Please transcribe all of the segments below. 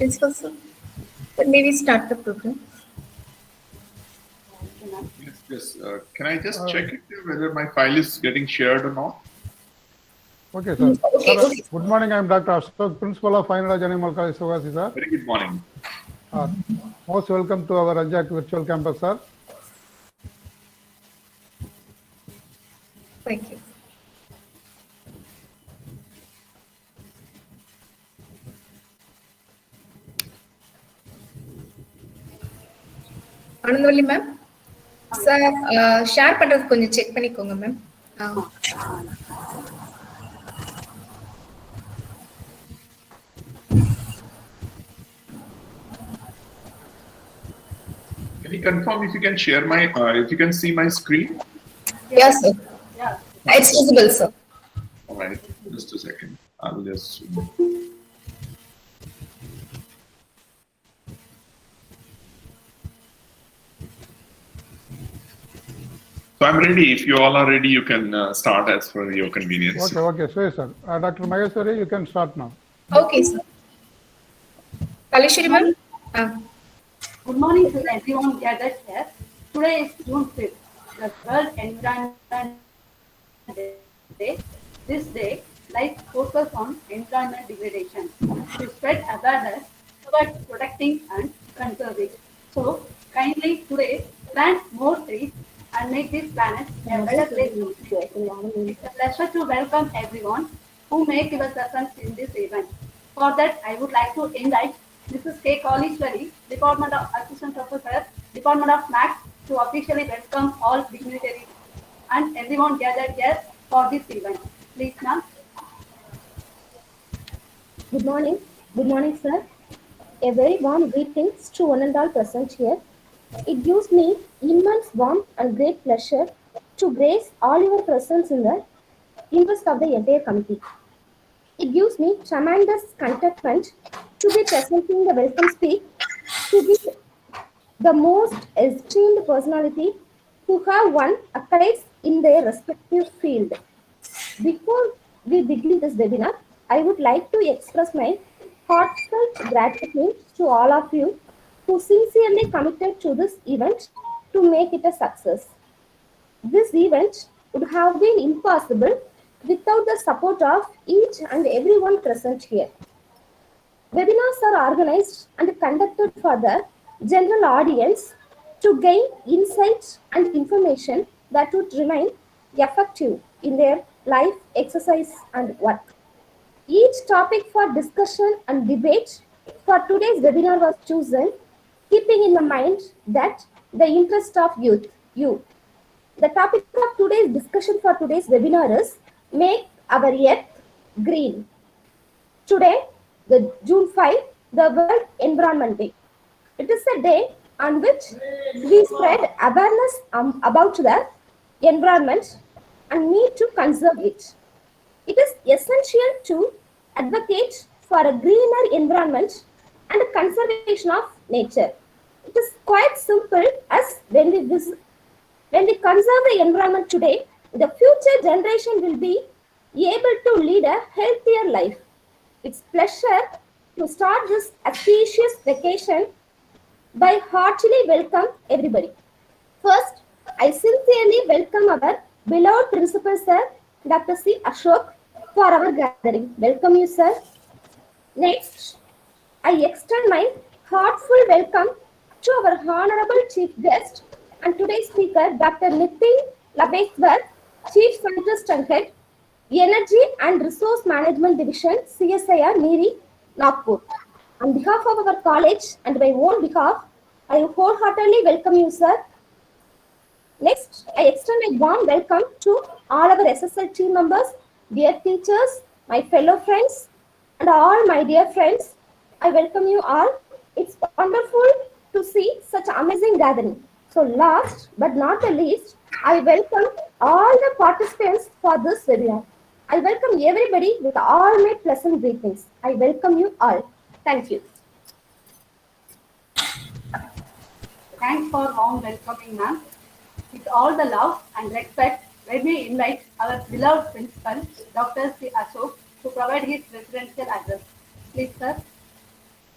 Principal sir, maybe start the program. Yes. Can I just check it whether my file is getting shared or not? Okay, sir. Okay. Good morning. I am Dr. Ashok, Principal of Fine Arts Animal College, SIVAKASI, sir. Very good morning. Most welcome to our ANJAC virtual campus, sir. Thank you. Anandavalli ma'am sir share பண்றது கொஞ்சம் check பண்ணிக்கோங்க ma'am. Can you confirm if you can share my, if you can see my screen? Yes, sir. Yeah. It's visible, sir. All right, just a second. I will just. So I'm ready. If you all are ready, you can start as per your convenience. Okay, sure, sir. Dr. Maheshwari, you can start now. Okay, sir. Kalishwari ma'am. Good morning to everyone gathered here. Today is June 5th, the World Environment Day. This day, life focus on environment degradation to spread awareness about protecting and conserving. So, kindly today plant more trees and make this planet a better place to live. It's a pleasure to welcome everyone who make your presence in this event. For that, I would like to invite Mrs. K. Kalishwari, Department of Assistant Professor, Department of Maths, to officially welcome all dignitaries and everyone gathered here for this event. Please, ma'am. Good morning. Good morning, sir. A very warm greetings to one and all present here. It gives me immense warmth and great pleasure to grace all your presence in the interest of the entire committee. It gives me tremendous contentment to be presenting the welcome speech to the most esteemed personality who have won accolades in their respective field. Before we begin this webinar, I would like to express my heartfelt gratitude to all of you who sincerely committed to this event to make it a success. This event would have been impossible without the support of each and everyone present here. Webinars are organized and conducted for the general audience to gain insights and information that would remain effective in their life, exercise, and work. Each topic for discussion and debate for today's webinar was chosen keeping in the mind that the interest of you. The topic of today's discussion for today's webinar is Make Our Earth Green. Today, the June 5, the World Environment Day. It is a day on which we spread awareness about the environment and need to conserve it. It is essential to advocate for a greener environment and conservation of nature. It is quite simple as when we conserve the environment today, the future generation will be able to lead a healthier life. It's pleasure to start this auspicious vacation by heartily welcome everybody. First, I sincerely welcome our beloved Principal Sir, Dr. C. Ashok, for our gathering. Welcome you, sir. Next, I extend my heartful welcome to our Honorable Chief Guest and today's speaker, Dr. Nitin Labeswar, Chief Scientist and Head, Energy and Resource Management Division, CSIR, Niri, Nagpur. On behalf of our college and my own behalf, I wholeheartedly welcome you, sir. Next, I extend a warm welcome to all our SSL team members, dear teachers, my fellow friends, and all my dear friends. I welcome you all. It's wonderful to see such amazing gathering. So last but not the least, I welcome all the participants for this webinar. I welcome everybody with all my pleasant greetings. I welcome you all. Thank you. Thanks for warm welcoming, ma'am. With all the love and respect, let me invite our beloved principal, Dr. C. Ashok, to provide his residential address. Please, sir.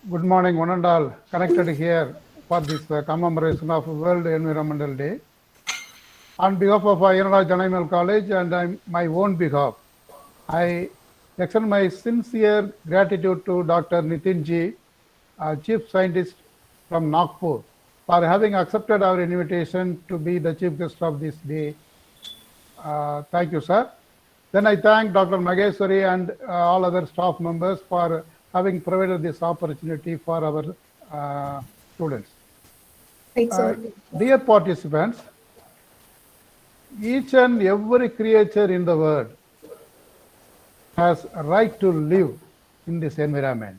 Good morning, one and all connected here for this commemoration of World Environmental Day. On behalf of AYYA JANAKI College and my own behalf, I extend my sincere gratitude to Dr. Nitin Ji, Chief Scientist from Nagpur, for having accepted our invitation to be the chief guest of this day. Thank you, sir. Then I thank Dr. Mageshwari and all other staff members for having provided this opportunity for our students. Thanks, sir. Dear participants, each and every creature in the world has a right to live in this environment.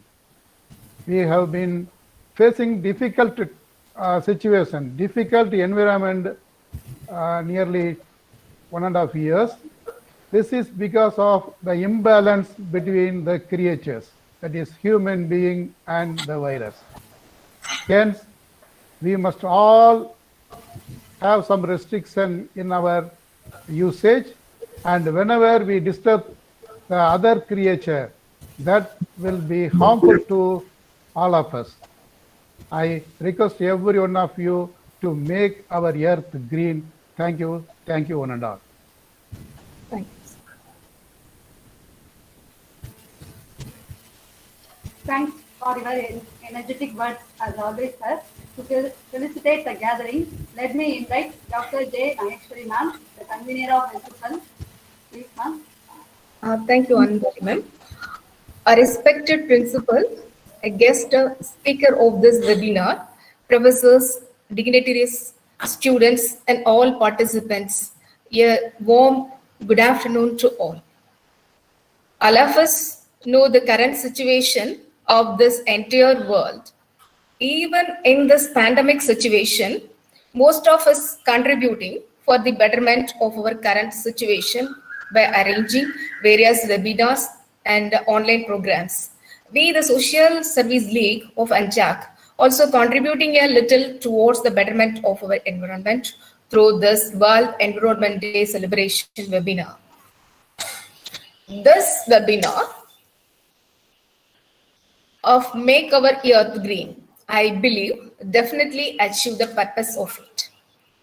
We have been facing difficult situation, difficult environment nearly 1.5 years. This is because of the imbalance between the creatures, that is human being and the virus. Hence, we must all have some restriction in our usage, and whenever we disturb the other creature, that will be harmful to all of us. I request every one of you to make our earth green. Thank you, one and all. Thanks. Thanks for your energetic words as always, sir. To felicitate the gathering, let me invite Dr. J. Maheshwari, ma'am, the convener of NADAR. Please, ma'am. Thank you, Anjali, ma'am. A respected principal, a guest speaker of this webinar, professors, dignitaries, students, and all participants, a warm good afternoon to all. All of us know the current situation of this entire world. Even in this pandemic situation, most of us contributing for the betterment of our current situation by arranging various webinars and online programs. We, the Social Service League of ANJAC, also contributing a little towards the betterment of our environment through this World Environment Day celebration webinar. This webinar of Make Our Earth Green, I believe, definitely achieve the purpose of it.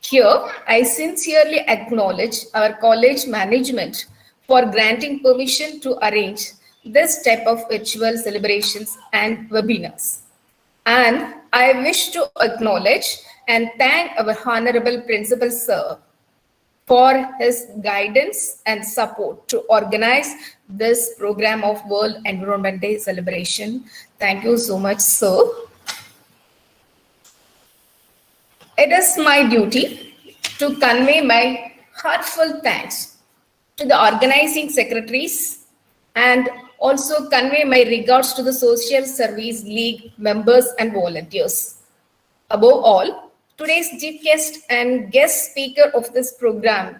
Here, I sincerely acknowledge our college management for granting permission to arrange this type of virtual celebrations and webinars. And I wish to acknowledge and thank our Honorable Principal Sir for his guidance and support to organize this program of World Environment Day celebration. Thank you so much, sir. It is my duty to convey my heartfelt thanks to the organizing secretaries and also convey my regards to the Social Service League members and volunteers. Above all, today's chief guest and guest speaker of this program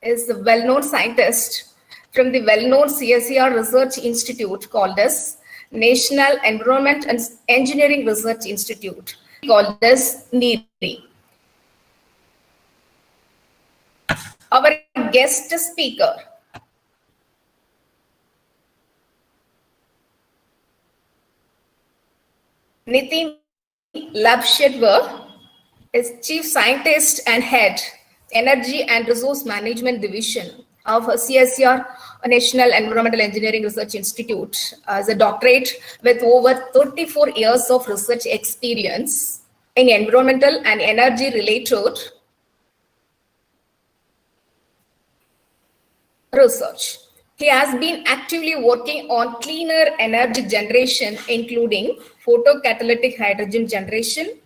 is a well-known scientist from the well-known CSIR Research Institute called as National Environment and Engineering Research Institute, called as NEERI. Our guest speaker Nitin Labshedwar is Chief Scientist and Head, Energy and Resource Management Division of CSIR National Environmental Engineering Research Institute, as a doctorate with over 34 years of research experience in environmental and energy related research. He has been actively working on cleaner energy generation, including photocatalytic hydrogen generation,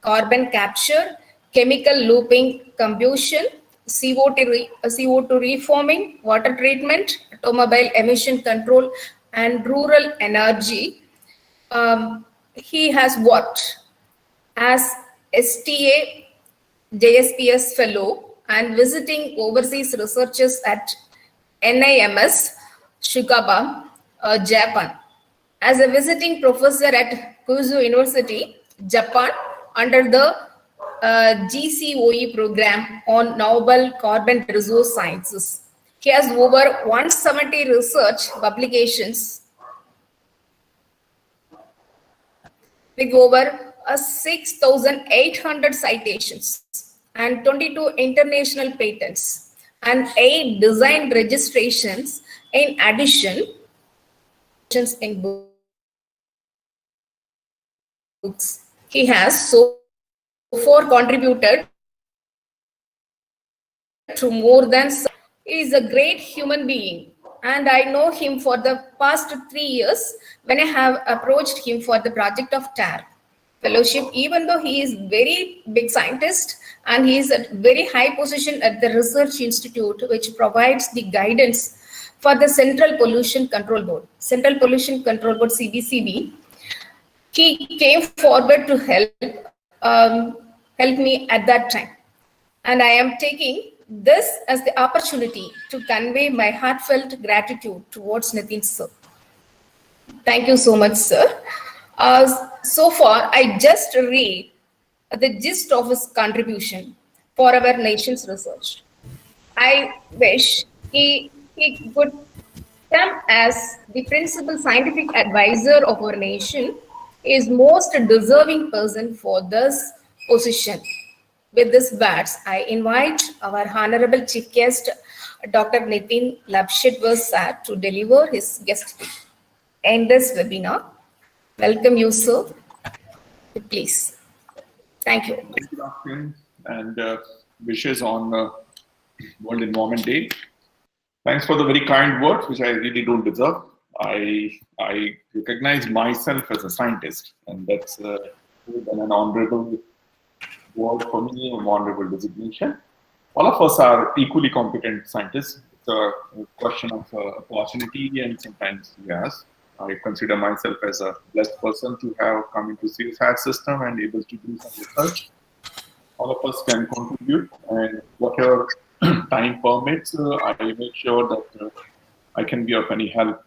carbon capture, chemical looping combustion, CO2 reforming, water treatment, automobile emission control, and rural energy. He has worked as STA JSPS Fellow and visiting overseas researchers at NIMS, Shikaba, Japan. As a visiting professor at Kyushu University, Japan, under the GCOE program on Noble Carbon Resource Sciences. He has over 170 research publications with over 6,800 citations and 22 international patents and 8 design registrations in addition in books. He has so far contributed to more than. He is a great human being, and I know him for the past 3 years when I have approached him for the project of TAR fellowship, even though he is very big scientist and he is at very high position at the research institute, which provides the guidance for the Central Pollution Control Board, CBCB. He came forward to help me at that time. And I am taking this as the opportunity to convey my heartfelt gratitude towards Nitin sir. Thank you so much, sir. So far, I just read the gist of his contribution for our nation's research. I wish he could come as the principal scientific advisor of our nation. He is most deserving person for this position. With this words, I invite our Honorable Chief Guest, Dr. Nitin Labshidwar sir, to deliver his guest speech in this webinar. Welcome you, sir. Please. Thank you. Good afternoon and wishes on World Environment Day. Thanks for the very kind words, which I really don't deserve. I recognize myself as a scientist, and that's an honorable word for me, an honorable designation. All of us are equally competent scientists. It's a question of opportunity, and sometimes, yes, I consider myself as a blessed person to have come into CSAT system and able to do some research. All of us can contribute, and whatever time permits, I make sure that I can be of any help.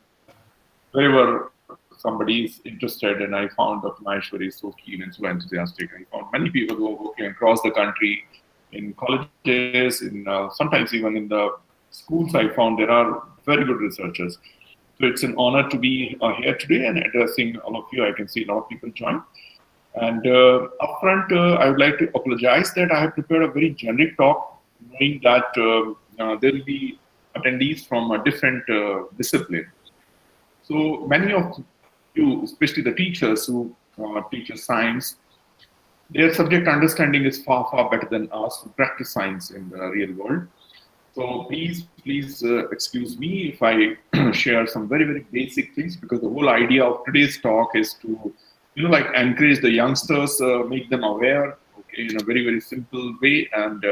Wherever somebody is interested, and I found that Maheshwari is so keen and so enthusiastic. I found many people who are working across the country in colleges, in sometimes even in the schools. I found there are very good researchers. So it's an honor to be here today and addressing all of you. I can see a lot of people join. And upfront, I would like to apologize that I have prepared a very generic talk, knowing that there will be attendees from a different discipline. So many of you, especially the teachers who teach science, their subject understanding is far, far better than us who practice science in the real world. So please excuse me if I share some very, very basic things, because the whole idea of today's talk is to, encourage the youngsters, make them aware, in a very, very simple way, and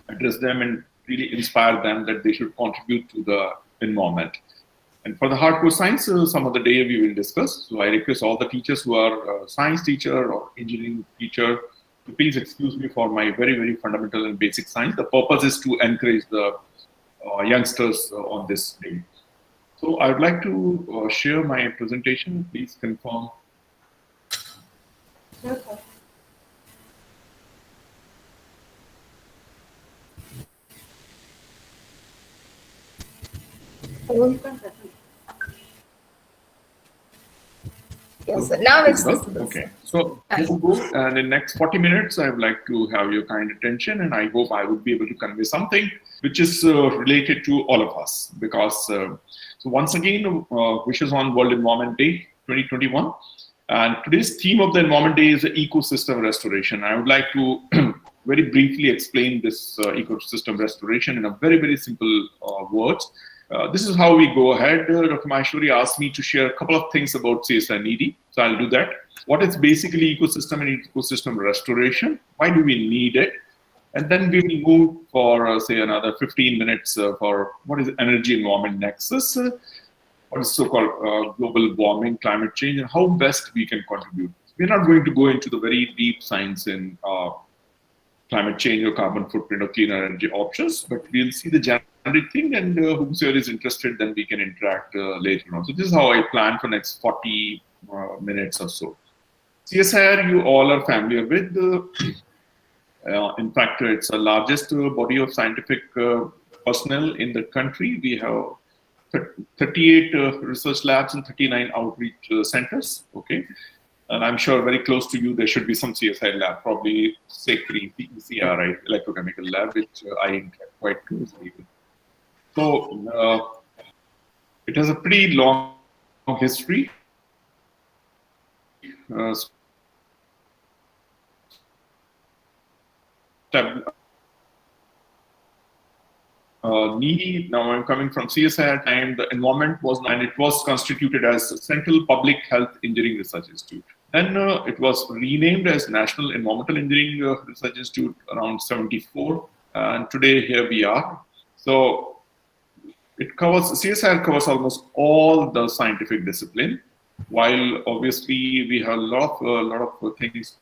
address them and really inspire them that they should contribute to the environment. And for the hardcore science, some other day we will discuss. So I request all the teachers who are science teacher or engineering teacher to please excuse me for my very, very fundamental and basic science. The purpose is to encourage the youngsters on this day. So I would like to share my presentation. Please confirm. Okay. Yes, sir. Now it's okay. So in the next 40 minutes, I would like to have your kind attention, and I hope I would be able to convey something which is related to all of us. Because so once again, wishes on World Environment Day 2021, and today's theme of the Environment Day is ecosystem restoration. I would like to very briefly explain this ecosystem restoration in a very, very simple words. This is how we go ahead. Dr. Maheshwari asked me to share a couple of things about CSI NED, so I'll do that. What is basically ecosystem and ecosystem restoration? Why do we need it? And then we will move for, say, another 15 minutes for what is energy environment nexus, what is so-called global warming, climate change, and how best we can contribute. We're not going to go into the very deep science in climate change or carbon footprint or cleaner energy options, but we'll see the generic thing, and whosoever is interested, then we can interact later on. So this is how I plan for next 40 minutes or so. CSIR, you all are familiar with. In fact, it's the largest body of scientific personnel in the country. We have 38 research labs and 39 outreach centers. Okay, and I'm sure very close to you there should be some CSI lab, probably SECRI, CECRI, electrochemical lab, which I interact quite closely with. So it has a pretty long history. NEDI, now I'm coming from CSIR time, the environment was, and it was constituted as Central Public Health Engineering Research Institute. Then it was renamed as National Environmental Engineering Research Institute around 74, and today here we are. So it covers, CSIR covers almost all the scientific discipline, while obviously we have a lot of things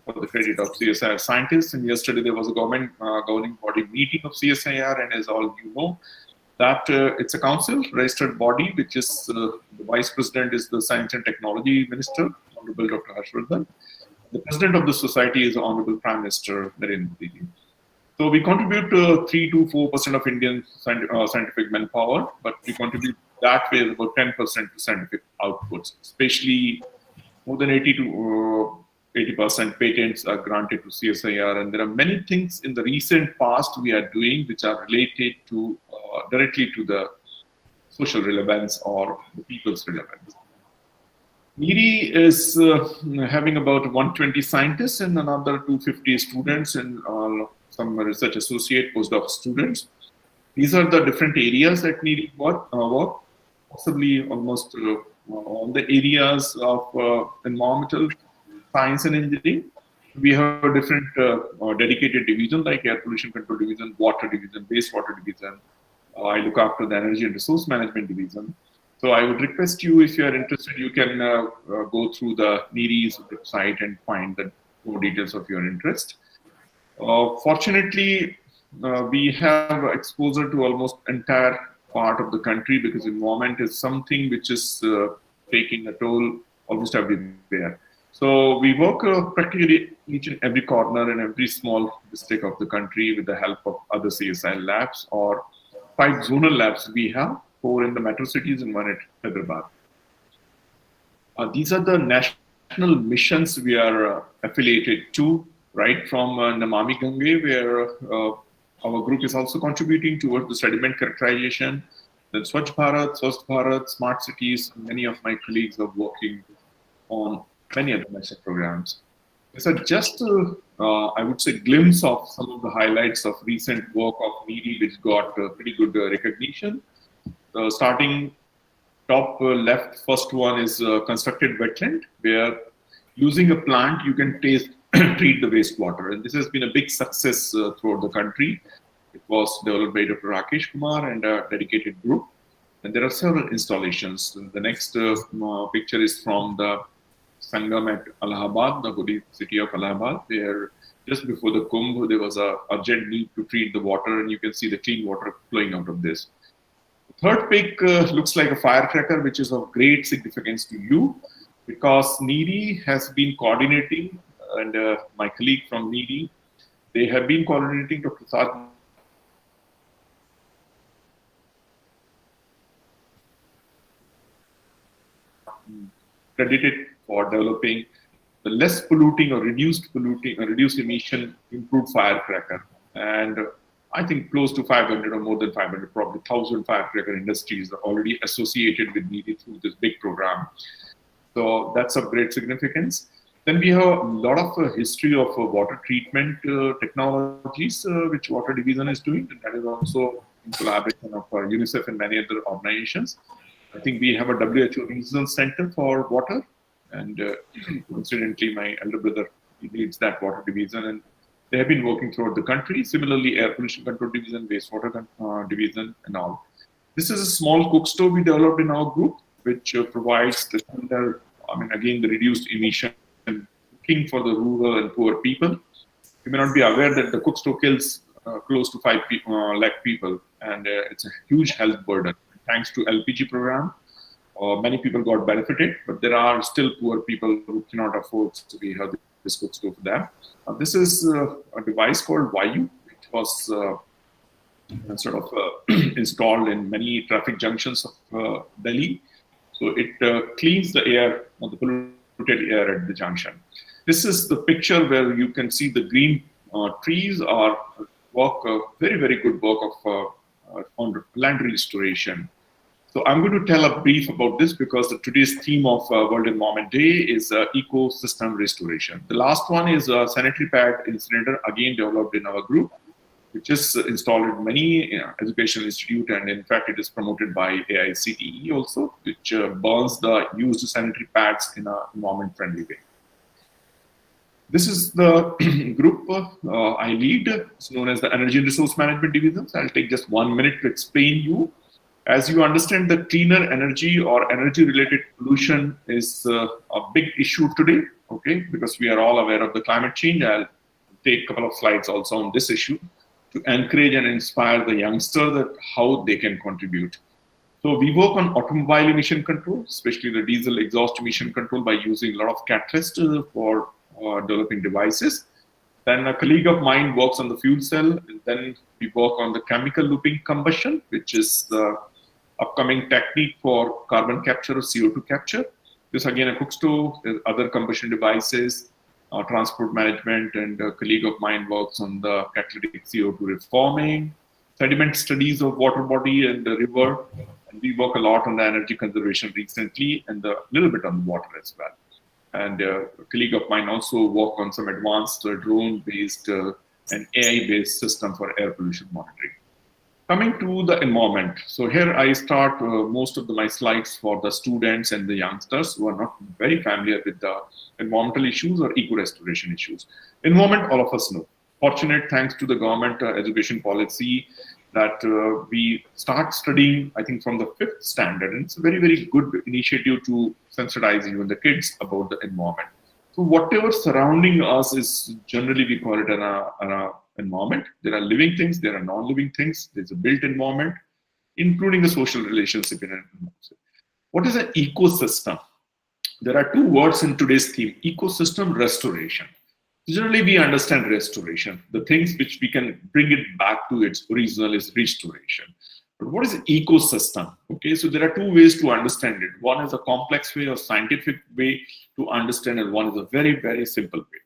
for the credit of CSIR scientists. And yesterday there was a governing body meeting of CSIR, and as all you know, that it's a council registered body, which is the vice president is the Science and Technology Minister, Honorable Dr. Harshvardhan. The president of the society is Honorable Prime Minister Narendra Modi. So we contribute 3 to 4% of Indian scientific manpower, but we contribute that way about 10% to scientific outputs, especially more than 80% patents are granted to CSIR, and there are many things in the recent past we are doing which are related to directly to the social relevance or the people's relevance. NEDI is having about 120 scientists and another 250 students and some research associate postdoc students. These are the different areas that NEDI work, possibly almost all the areas of environmental science and engineering. We have a different dedicated division like Air Pollution Control Division, Water Division, Wastewater Division. I look after the Energy and Resource Management Division. So I would request you, if you are interested, you can go through the NEDI's website and find the more details of your interest. Fortunately, we have exposure to almost entire part of the country because environment is something which is taking a toll almost everywhere. So we work practically each and every corner in every small district of the country with the help of other CSI labs, or 5 zonal labs we have, 4 in the metro cities and 1 at Hyderabad. These are the national missions we are affiliated to, right from Namami Gange, where our group is also contributing towards the sediment characterization. Then Swachh Bharat, Smart Cities, many of my colleagues are working on many other national programs. These are just, I would say, glimpse of some of the highlights of recent work of NEDI, which got pretty good recognition. Starting top left, first one is constructed wetland, where using a plant you can treat the wastewater, and this has been a big success throughout the country. It was developed by Dr. Rakesh Kumar and a dedicated group, and there are several installations. The next picture is from the Sangam at Allahabad, the holy city of Allahabad, where just before the Kumbh, there was an urgent need to treat the water, and you can see the clean water flowing out of this. The third pic looks like a firecracker, which is of great significance to you, because NEDI has been coordinating, and my colleague from NEDI, they have been coordinating Dr. Prasad credited for developing the less polluting or reduced emission improved firecracker. And I think close to 500 or more than 500, probably 1,000 firecracker industries are already associated with NEDI through this big program. So that's of great significance. Then we have a lot of history of water treatment technologies, which Water Division is doing, and that is also in collaboration of UNICEF and many other organizations. I think we have a WHO regional center for water, and coincidentally, my elder brother leads that Water Division, and they have been working throughout the country. Similarly, Air Pollution Control Division, Wastewater Division, and all. This is a small cook stove we developed in our group, which provides the again, the reduced emission cooking for the rural and poor people. You may not be aware that the cook stove kills close to 5 lakh people, and it's a huge health burden. Thanks to LPG program, many people got benefited, but there are still poor people who cannot afford to have this cook stove for them. This is a device called AYYA. It was installed in many traffic junctions of Delhi. So it cleans the air, or the polluted air at the junction. This is the picture where you can see the green trees are very, very good work of on land restoration. So I'm going to tell a brief about this because today's theme of World Environment Day is ecosystem restoration. The last one is a sanitary pad incinerator, again developed in our group, which is installed in many educational institutes, and in fact it is promoted by AICTE also, which burns the used sanitary pads in an environment-friendly way. This is the group I lead. It's known as the Energy and Resource Management Division. So I'll take just 1 minute to explain you. As you understand, the cleaner energy or energy-related pollution is a big issue today, okay? Because we are all aware of the climate change. I'll take a couple of slides also on this issue to encourage and inspire the youngster that how they can contribute. So we work on automobile emission control, especially the diesel exhaust emission control, by using a lot of catalysts for developing devices. Then a colleague of mine works on the fuel cell, and then we work on the chemical looping combustion, which is the upcoming technique for carbon capture or CO2 capture. This again a cook stove, other combustion devices, transport management, and a colleague of mine works on the catalytic CO2 reforming, sediment studies of water body and the river, and we work a lot on the energy conservation recently and a little bit on the water as well. And a colleague of mine also work on some advanced drone-based and AI-based system for air pollution monitoring. Coming to the environment. So here I start most of my slides for the students and the youngsters who are not very familiar with the environmental issues or eco-restoration issues. Environment, all of us know. Fortunate, thanks to the government education policy, that we start studying, I think, from the 5th standard. And it's a very, very good initiative to sensitize even the kids about the environment. So whatever surrounding us is generally, we call it an environment. There are living things, there are non-living things. There's a built environment, including the social relationship in an environment. What is an ecosystem? There are 2 words in today's theme: ecosystem, restoration. Generally, we understand restoration. The things which we can bring it back to its original is restoration. But what is an ecosystem? Okay, so there are 2 ways to understand it. One is a complex way or scientific way to understand, and one is a very, very simple way.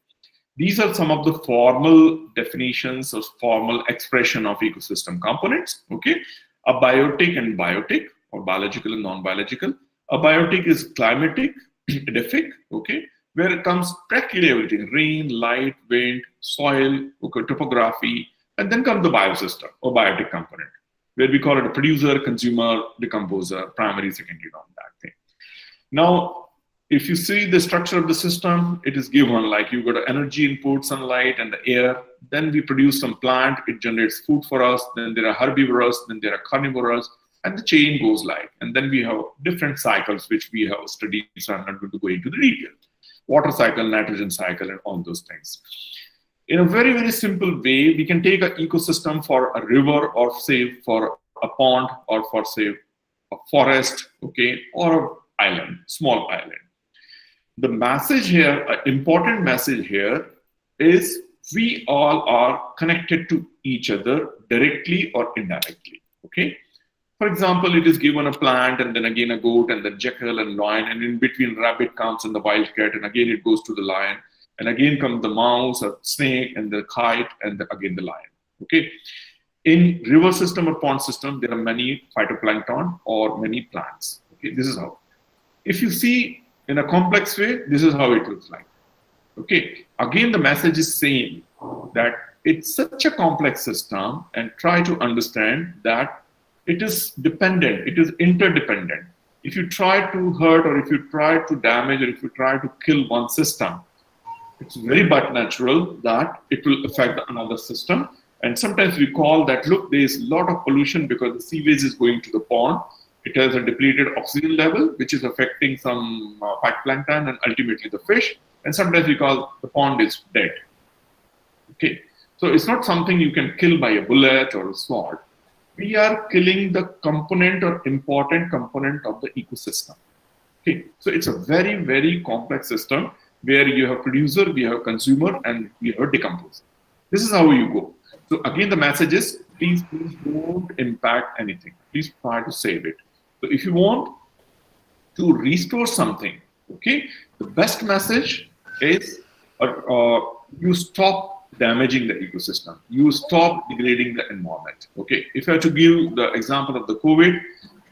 These are some of the formal definitions or formal expression of ecosystem components. Okay, a biotic and biotic, or biological and non-biological. A biotic is climatic, edaphic, okay, where it comes practically everything: rain, light, wind, soil, okay, topography, and then comes the biosystem or biotic component, where we call it a producer, consumer, decomposer, primary, secondary, on that thing. Now, if you see the structure of the system, it is given like you got energy input, sunlight, and the air. Then we produce some plant, it generates food for us. Then there are herbivorous, then there are carnivorous, and the chain goes like. And then we have different cycles which we have studied, so I'm not going to go into the detail. Water cycle, nitrogen cycle, and all those things. In a very, very simple way, we can take an ecosystem for a river, or say for a pond, or for say a forest, okay, or an island, small island. The message here, an important message here, is we all are connected to each other directly or indirectly, okay? For example, it is given a plant, and then again a goat, and then jackal and lion, and in between rabbit comes and the wildcat, and again it goes to the lion, and again comes the mouse or snake and the kite, and again the lion, okay? In river system or pond system, there are many phytoplankton or many plants, okay? This is how. If you see in a complex way, this is how it looks like, okay? Again, the message is same, that it's such a complex system, and try to understand that it is dependent, it is interdependent. If you try to hurt, or if you try to damage, or if you try to kill one system, it's very but natural that it will affect another system. And sometimes we call that, look, there is a lot of pollution because the sewage is going to the pond. It has a depleted oxygen level, which is affecting some phytoplankton and ultimately the fish. And sometimes we call the pond is dead. Okay, so it's not something you can kill by a bullet or a sword. We are killing the component or important component of the ecosystem. Okay, so it's a very, very complex system where you have producer, we have consumer, and we have decomposer. This is how you go. So again, the message is, please don't impact anything. Please try to save it. So if you want to restore something, okay, the best message is you stop damaging the ecosystem. You stop degrading the environment. Okay, if I have to give the example of the COVID,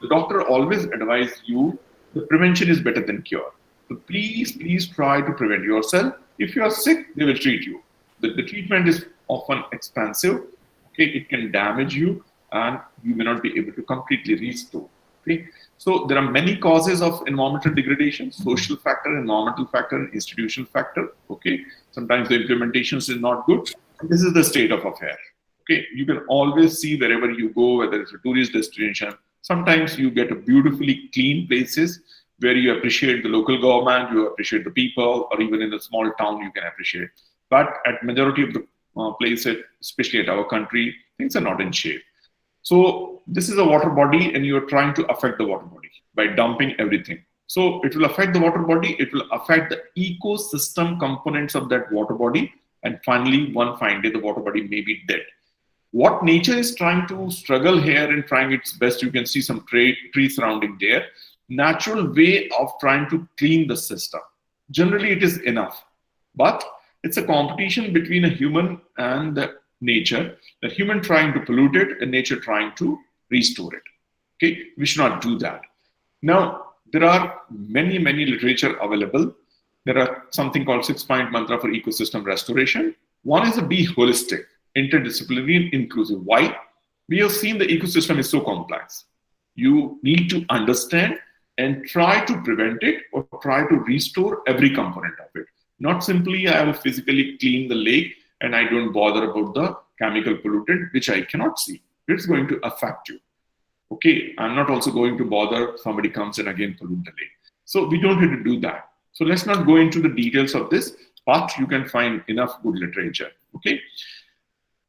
the doctor always advised you the prevention is better than cure. So please try to prevent yourself. If you are sick, they will treat you. The treatment is often expensive. Okay, it can damage you and you may not be able to completely restore. Okay, so there are many causes of environmental degradation: social factor, environmental factor, and institutional factor. Okay, sometimes the implementation is not good. This is the state of affair. Okay, you can always see wherever you go, whether it's a tourist destination. Sometimes you get a beautifully clean places where you appreciate the local government, you appreciate the people, or even in a small town you can appreciate. But at majority of the places, especially at our country, things are not in shape. So this is a water body and you're trying to affect the water body by dumping everything. So it will affect the water body, it will affect the ecosystem components of that water body, and finally one fine day the water body may be dead. What nature is trying to struggle here and trying its best, you can see some trees surrounding there. Natural way of trying to clean the system. Generally it is enough, but it's a competition between a human and the nature, the human trying to pollute it and nature trying to restore it. Okay, we should not do that. Now, there are many literature available. There are something called 6-point mantra for ecosystem restoration. One is to be holistic, interdisciplinary, and inclusive. Why? We have seen the ecosystem is so complex. You need to understand and try to prevent it or try to restore every component of it. Not simply I will physically clean the lake and I don't bother about the chemical pollutant, which I cannot see. It's going to affect you. Okay, I'm not also going to bother somebody comes and again pollute the lake. So we don't have to do that. So let's not go into the details of this, but you can find enough good literature. Okay.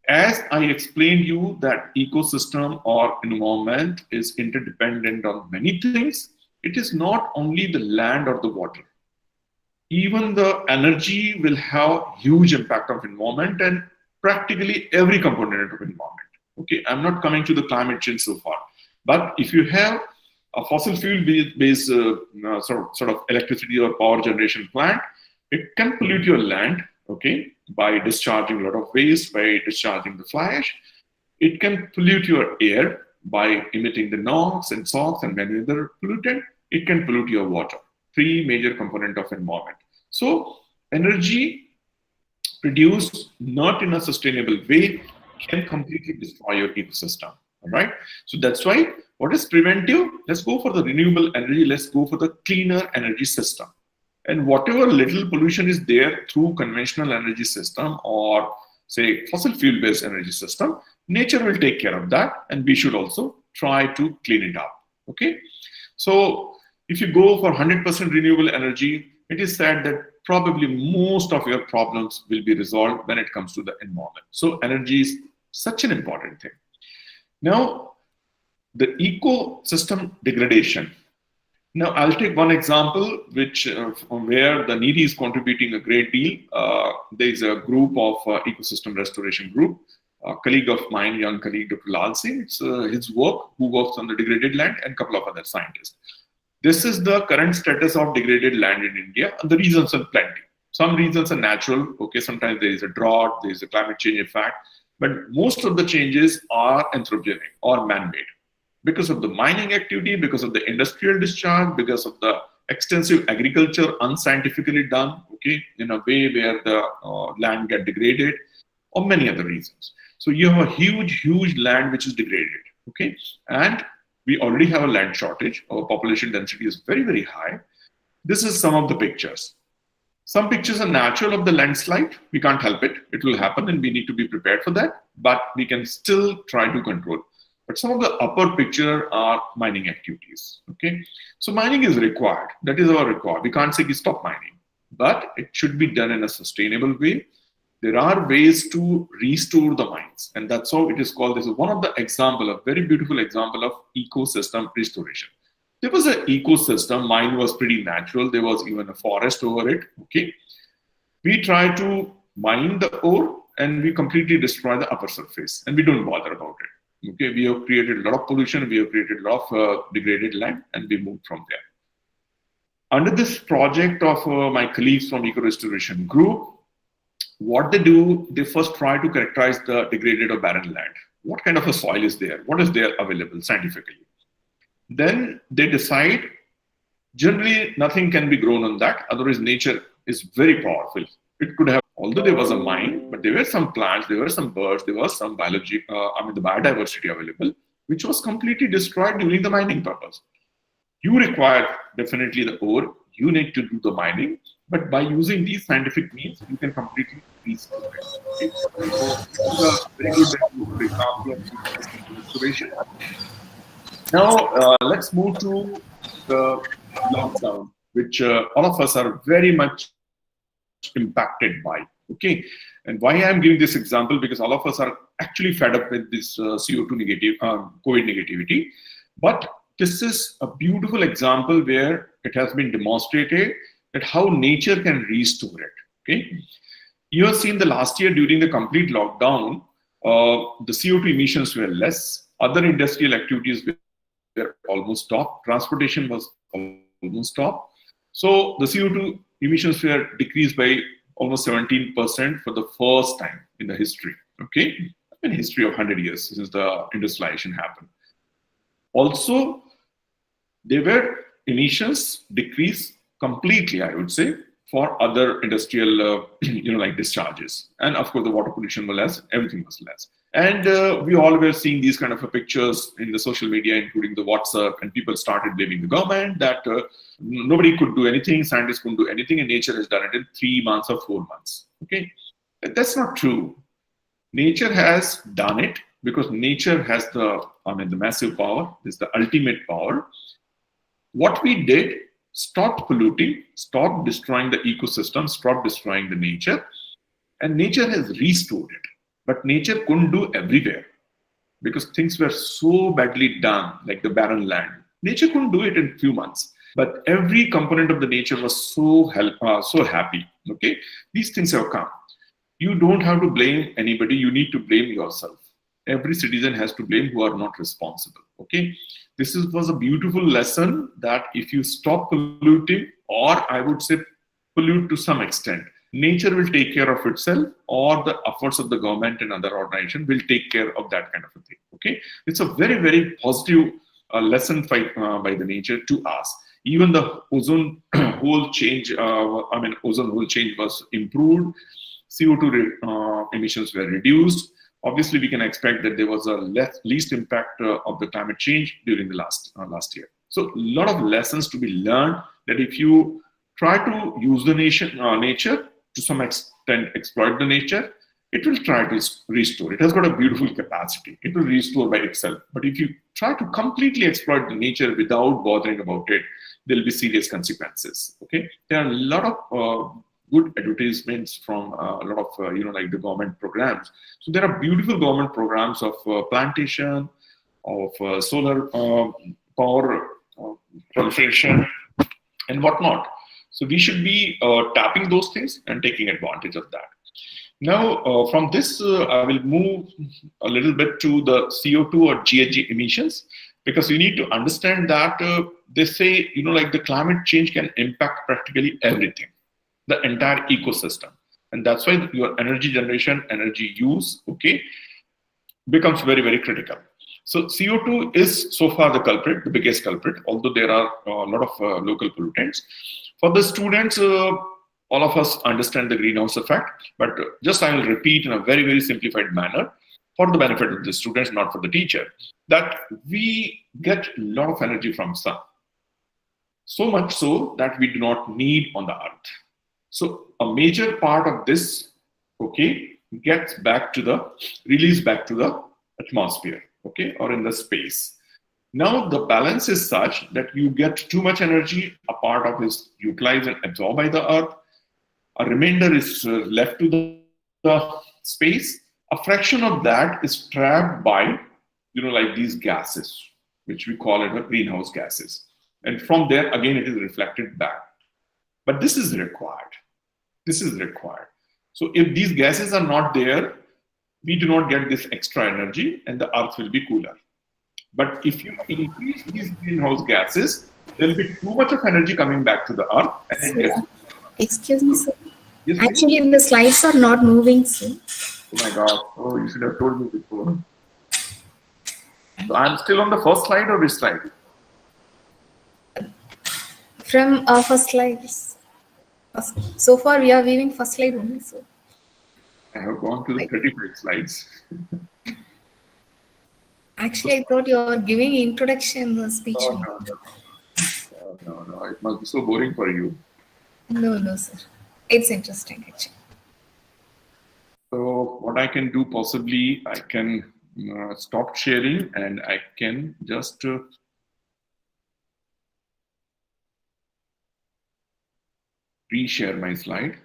As I explained you that ecosystem or environment is interdependent on many things, it is not only the land or the water. Even the energy will have huge impact of environment and practically every component of environment. Okay, I'm not coming to the climate change so far, but if you have a fossil fuel based sort of electricity or power generation plant, it can pollute your land. Okay, by discharging a lot of waste, by discharging the fly ash. It can pollute your air by emitting the NOx and SOx and many other pollutant. It can pollute your water. 3 major components of environment. So energy produced not in a sustainable way can completely destroy your ecosystem. All right. So that's why what is preventive? Let's go for the renewable energy. Let's go for the cleaner energy system. And whatever little pollution is there through conventional energy system or say fossil fuel based energy system, nature will take care of that. And we should also try to clean it up. Okay. So if you go for 100% renewable energy, it is said that probably most of your problems will be resolved when it comes to the environment. So energy is such an important thing. Now, the ecosystem degradation. Now, I'll take one example which where the NEDI is contributing a great deal. There is a group of ecosystem restoration group. A colleague of mine, young colleague, Dr. Lal Singh, it's his work, who works on the degraded land, and a couple of other scientists. This is the current status of degraded land in India, and the reasons are plenty. Some reasons are natural. Okay, sometimes there is a drought, there is a climate change effect, but most of the changes are anthropogenic or man-made. Because of the mining activity, because of the industrial discharge, because of the extensive agriculture unscientifically done, okay, in a way where the land get degraded, or many other reasons. So you have a huge land which is degraded, okay, and we already have a land shortage. Our population density is very high. This is some of the pictures. Some pictures are natural of the landslide. We can't help it. It will happen and we need to be prepared for that, but we can still try to control. But some of the upper picture are mining activities, okay? So mining is required. That is our required. We can't say we stop mining, but it should be done in a sustainable way. there are ways to restore the mines. And that's how it is called. This is one of the example, a very beautiful example of ecosystem restoration. There was an ecosystem, mine was pretty natural. There was even a forest over it, okay? We try to mine the ore and we completely destroy the upper surface and we don't bother about it, okay? We have created a lot of pollution, we have created a lot of degraded land and we moved from there. Under this project of my colleagues from Eco Restoration Group, what they do, they first try to characterize the degraded or barren land. What kind of a soil is there? What is there available scientifically? Then they decide, generally nothing can be grown on that, otherwise nature is very powerful. It could have, although there was a mine, but there were some plants, there were some birds, there was some biology, the biodiversity available, which was completely destroyed during the mining purpose. You require definitely the ore, you need to do the mining, but by using these scientific means, you can completely restore it. Okay? So this is a very good example of restoration. Now, let's move to the lockdown, which all of us are very much impacted by, okay? And why I'm giving this example, because all of us are actually fed up with this CO2 negative, COVID negativity. But this is a beautiful example where it has been demonstrated that how nature can restore it, okay? You have seen the last year during the complete lockdown, the CO2 emissions were less, other industrial activities were almost stopped, transportation was almost stopped. So the CO2 emissions were decreased by almost 17% for the first time in the history, okay? In history of 100 years since the industrialization happened. Also, there were emissions decreased completely, I would say, for other industrial, like discharges. And of course, the water pollution was less, everything was less. And we all were seeing these kind of pictures in the social media, including the WhatsApp, and people started blaming the government that nobody could do anything, scientists couldn't do anything, and nature has done it in 3 months or 4 months, okay? That's not true. Nature has done it because nature has the massive power, is the ultimate power. What we did, stop polluting, stop destroying the ecosystem, stop destroying the nature, and nature has restored it. But nature couldn't do everywhere because things were so badly done, like the barren land. Nature couldn't do it in a few months, but every component of the nature was so happy, okay? These things have come. You don't have to blame anybody, you need to blame yourself. Every citizen has to blame who are not responsible, okay? This was a beautiful lesson that if you stop polluting, or I would say pollute to some extent, nature will take care of itself, or the efforts of the government and other organizations will take care of that kind of a thing, okay? It's a very, very positive lesson by the nature to us. Even the ozone hole change, ozone hole change was improved, CO2 emissions were reduced. Obviously, we can expect that there was a least impact of the climate change during the last year. So a lot of lessons to be learned that if you try to use the nature to some extent, exploit the nature, it will try to restore. It has got a beautiful capacity. It will restore by itself. But if you try to completely exploit the nature without bothering about it, there will be serious consequences. Okay, there are a lot of good advertisements from a lot of like the government programs. So there are beautiful government programs of plantation, of solar power proliferation, and whatnot. So we should be tapping those things and taking advantage of that. Now, from this, I will move a little bit to the CO2 or GHG emissions, because you need to understand that they say, like the climate change can impact practically everything, the entire ecosystem. And that's why your energy generation, energy use, okay, becomes very, very critical. So CO2 is so far the culprit, the biggest culprit, although there are a lot of local pollutants. For the students, all of us understand the greenhouse effect, but just I will repeat in a very, very simplified manner for the benefit of the students, not for the teacher, that we get a lot of energy from sun. So much so that we do not need on the earth. So a major part of this, okay, gets back to the, released back to the atmosphere, okay, or in the space. Now the balance is such that you get too much energy, a part of is utilized and absorbed by the earth, a remainder is left to the the space, a fraction of that is trapped by, like these gases, which we call it the greenhouse gases. And from there, again, it is reflected back. But this is required. This is required. So if these gases are not there, we do not get this extra energy and the earth will be cooler. But if you increase these greenhouse gases, there will be too much of energy coming back to the earth. And it Excuse me, sir. Yes, Actually, the slides are not moving, sir. oh my God. Oh, you should have told me before. So I'm still on the first slide or which slide? From our first slides. So far, we are viewing first slide only, sir. I have gone to the 35 slides. Actually, I thought you were giving introduction speech. Oh, no. It must be so boring for you. No, sir. It's interesting, actually. So what I can do possibly, I can stop sharing and I can just re-share my slide.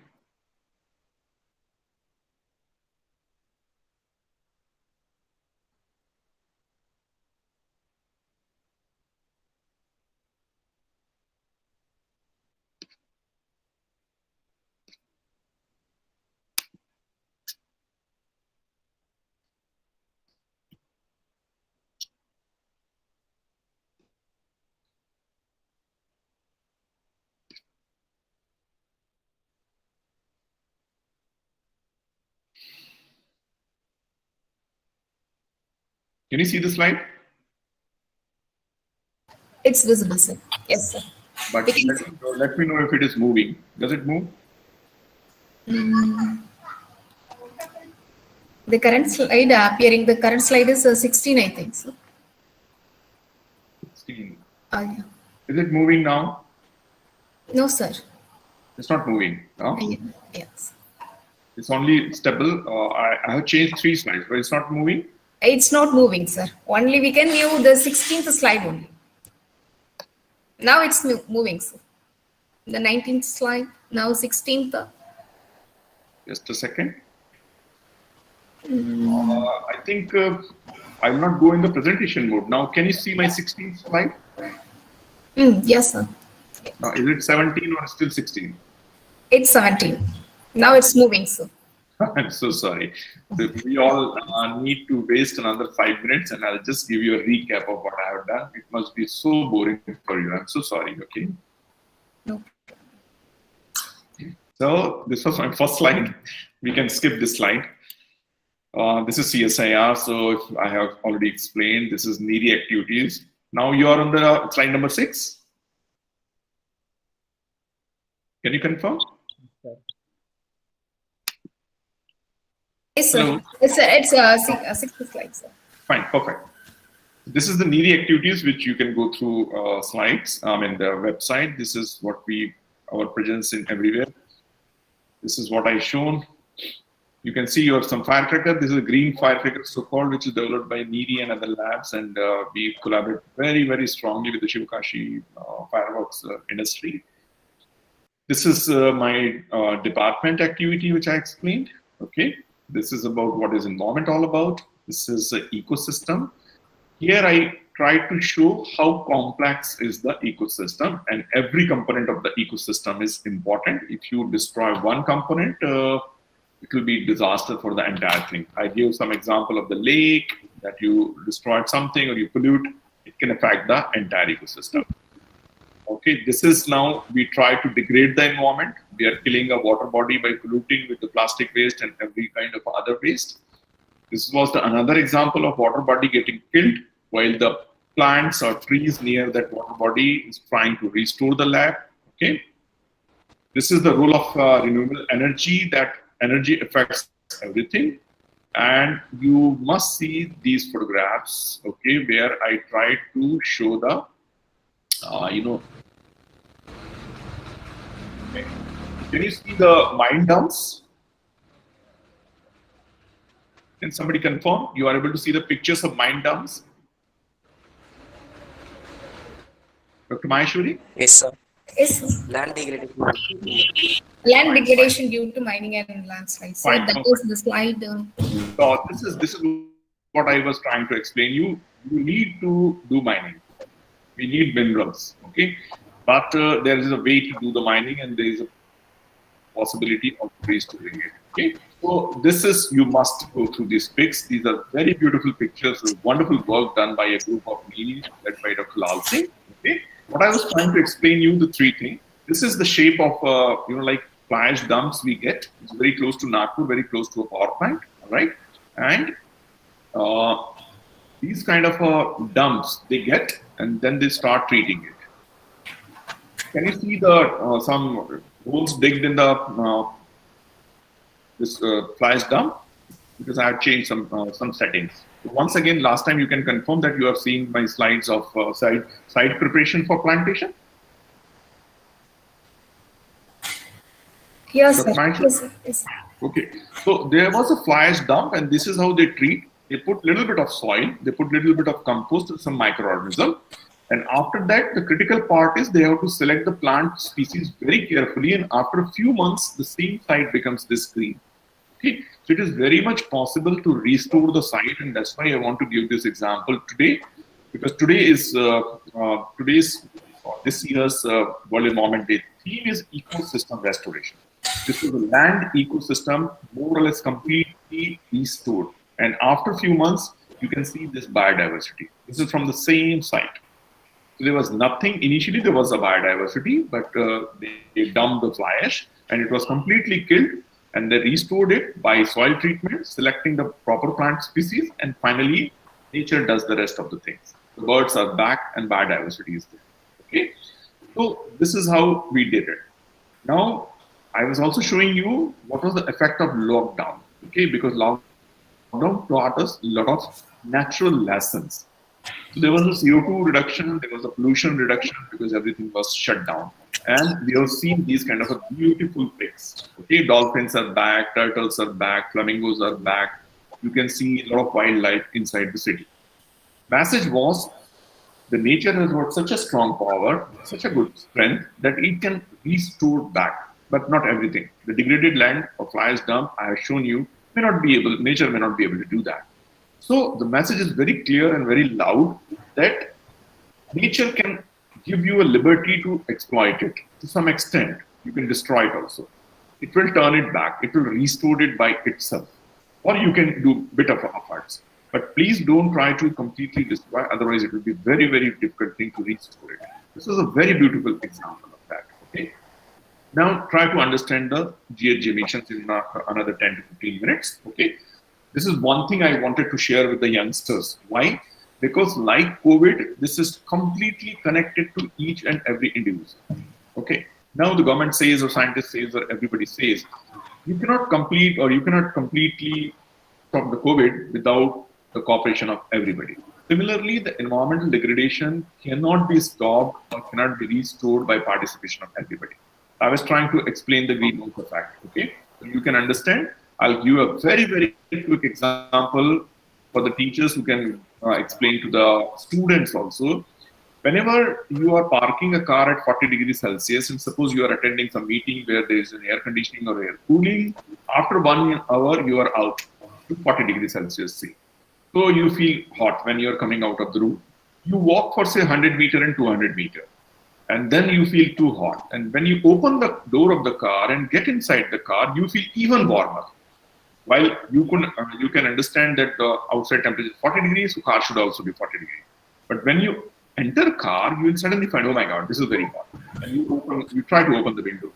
Can you see the slide? It's visible, sir. Yes, sir. But let me know if it is moving. Does it move? The current slide appearing, the current slide is 16, I think, sir. 16. Yeah. Is it moving now? No, sir. It's not moving. No? Yes. It's only stable. I have changed 3 slides, but it's not moving. It's not moving, sir. Only we can view the 16th slide only. Now it's moving, sir. The 19th slide, now 16th. Just a second. I think I will not go in the presentation mode. Now, can you see my 16th slide? Yes, sir. Is it 17 or still 16? It's 17. Now it's moving, sir. I'm so sorry. We all need to waste another 5 minutes and I'll just give you a recap of what I have done. It must be so boring for you. I'm so sorry, okay? No. So this was my first slide. We can skip this slide. This is CSIR, so I have already explained. This is NADAR activities. Now you are on the slide number 6. Can you confirm? Yes, sir. Hello. It's a 6th slide, sir. Fine, perfect. This is the NADAR activities which you can go through slides in the website. This is what our presence in everywhere. This is what I shown. You can see you have some firecracker. This is a green firecracker, so-called, which is developed by NADAR and other labs, and we collaborate very, very strongly with the SIVAKASI fireworks industry. This is my department activity, which I explained. Okay, this is about what is environment all about. This is an ecosystem. Here I try to show how complex is the ecosystem, and every component of the ecosystem is important. If you destroy one component, it will be disaster for the entire thing. I give some example of the lake, that you destroyed something or you pollute, it can affect the entire ecosystem. Okay, this is now we try to degrade the environment. We are killing a water body by polluting with the plastic waste and every kind of other waste. This was another example of water body getting killed while the plants or trees near that water body is trying to restore the lab. Okay, this is the role of renewable energy, that energy affects everything. And you must see these photographs, okay, where I try to show the, okay. Can you see the mine dumps? Can somebody confirm? You are able to see the pictures of mine dumps? Dr. Maheshwari? Yes, sir. Is Land degradation. land degradation due to mining and landslides. So Fine. that is the slide. So this is what I was trying to explain. You need to do mining. We need minerals, okay? But there is a way to do the mining, and there is a possibility of restoring it. Okay, so this is, you must go through these pics. These are very beautiful pictures, wonderful work done by a group of me led by Dr. Lal Singh. Okay, what I was trying to explain you the three things. This is the shape of like fly ash dumps we get. It's very close to Nagpur, very close to a power plant. All right, and these kind of dumps they get, and then they start treating it. Can you see the some holes digged in the this fly ash dump? Because I have changed some settings. So once again, last time you can confirm that you have seen my slides of site preparation for plantation. Yes, That's sir. nice. Yes, sir. Yes. Okay, so there was a fly ash dump, and this is how they treat. They put little bit of soil, they put little bit of compost and some microorganism. And after that, the critical part is they have to select the plant species very carefully. And after a few months, the same site becomes this green. Okay, so it is very much possible to restore the site, and that's why I want to give this example today, because today is this year's World Environment Day theme is ecosystem restoration. This is the land ecosystem more or less completely restored, and after a few months, you can see this biodiversity. This is from the same site. So there was nothing, initially there was a biodiversity, but they dumped the fly ash and it was completely killed, and they restored it by soil treatment, selecting the proper plant species, and finally nature does the rest of the things. The birds are back and biodiversity is there. Okay, so this is how we did it. Now, I was also showing you what was the effect of lockdown, okay, because lockdown taught us a lot of natural lessons. So there was a CO2 reduction, there was a pollution reduction because everything was shut down. And we have seen these kind of a beautiful pics. Okay, dolphins are back, turtles are back, flamingos are back. You can see a lot of wildlife inside the city. Message was, the nature has got such a strong power, such a good strength that it can restore back, but not everything. The degraded land or fly ash dump I have shown you may not be able, nature may not be able to do that. So the message is very clear and very loud that nature can give you a liberty to exploit it to some extent. You can destroy it also. It will turn it back. It will restore it by itself. Or you can do bit of efforts. But please don't try to completely destroy, otherwise it will be very, very difficult thing to restore it. This is a very beautiful example of that. Okay. Now try to understand the GHG emissions in another 10 to 15 minutes. Okay. This is one thing I wanted to share with the youngsters. Why? Because like COVID, this is completely connected to each and every individual. Okay. Now the government says, or scientists says, or everybody says, you cannot complete or you cannot completely stop the COVID without the cooperation of everybody. Similarly, the environmental degradation cannot be stopped or cannot be restored by participation of everybody. I was trying to explain the greenhouse effect. Okay. So you can understand. I'll give a very, very quick example for the teachers who can explain to the students also. Whenever you are parking a car at 40 degrees Celsius, and suppose you are attending some meeting where there is an air conditioning or air cooling, after 1 hour you are out to 40 degrees Celsius, say. So you feel hot when you are coming out of the room. You walk for say 100 meter and 200 meter. And then you feel too hot. And when you open the door of the car and get inside the car, you feel even warmer. While you can understand that the outside temperature is 40 degrees, so car should also be 40 degrees. But when you enter car, you will suddenly find, oh my God, this is very hot. And you try to open the windows.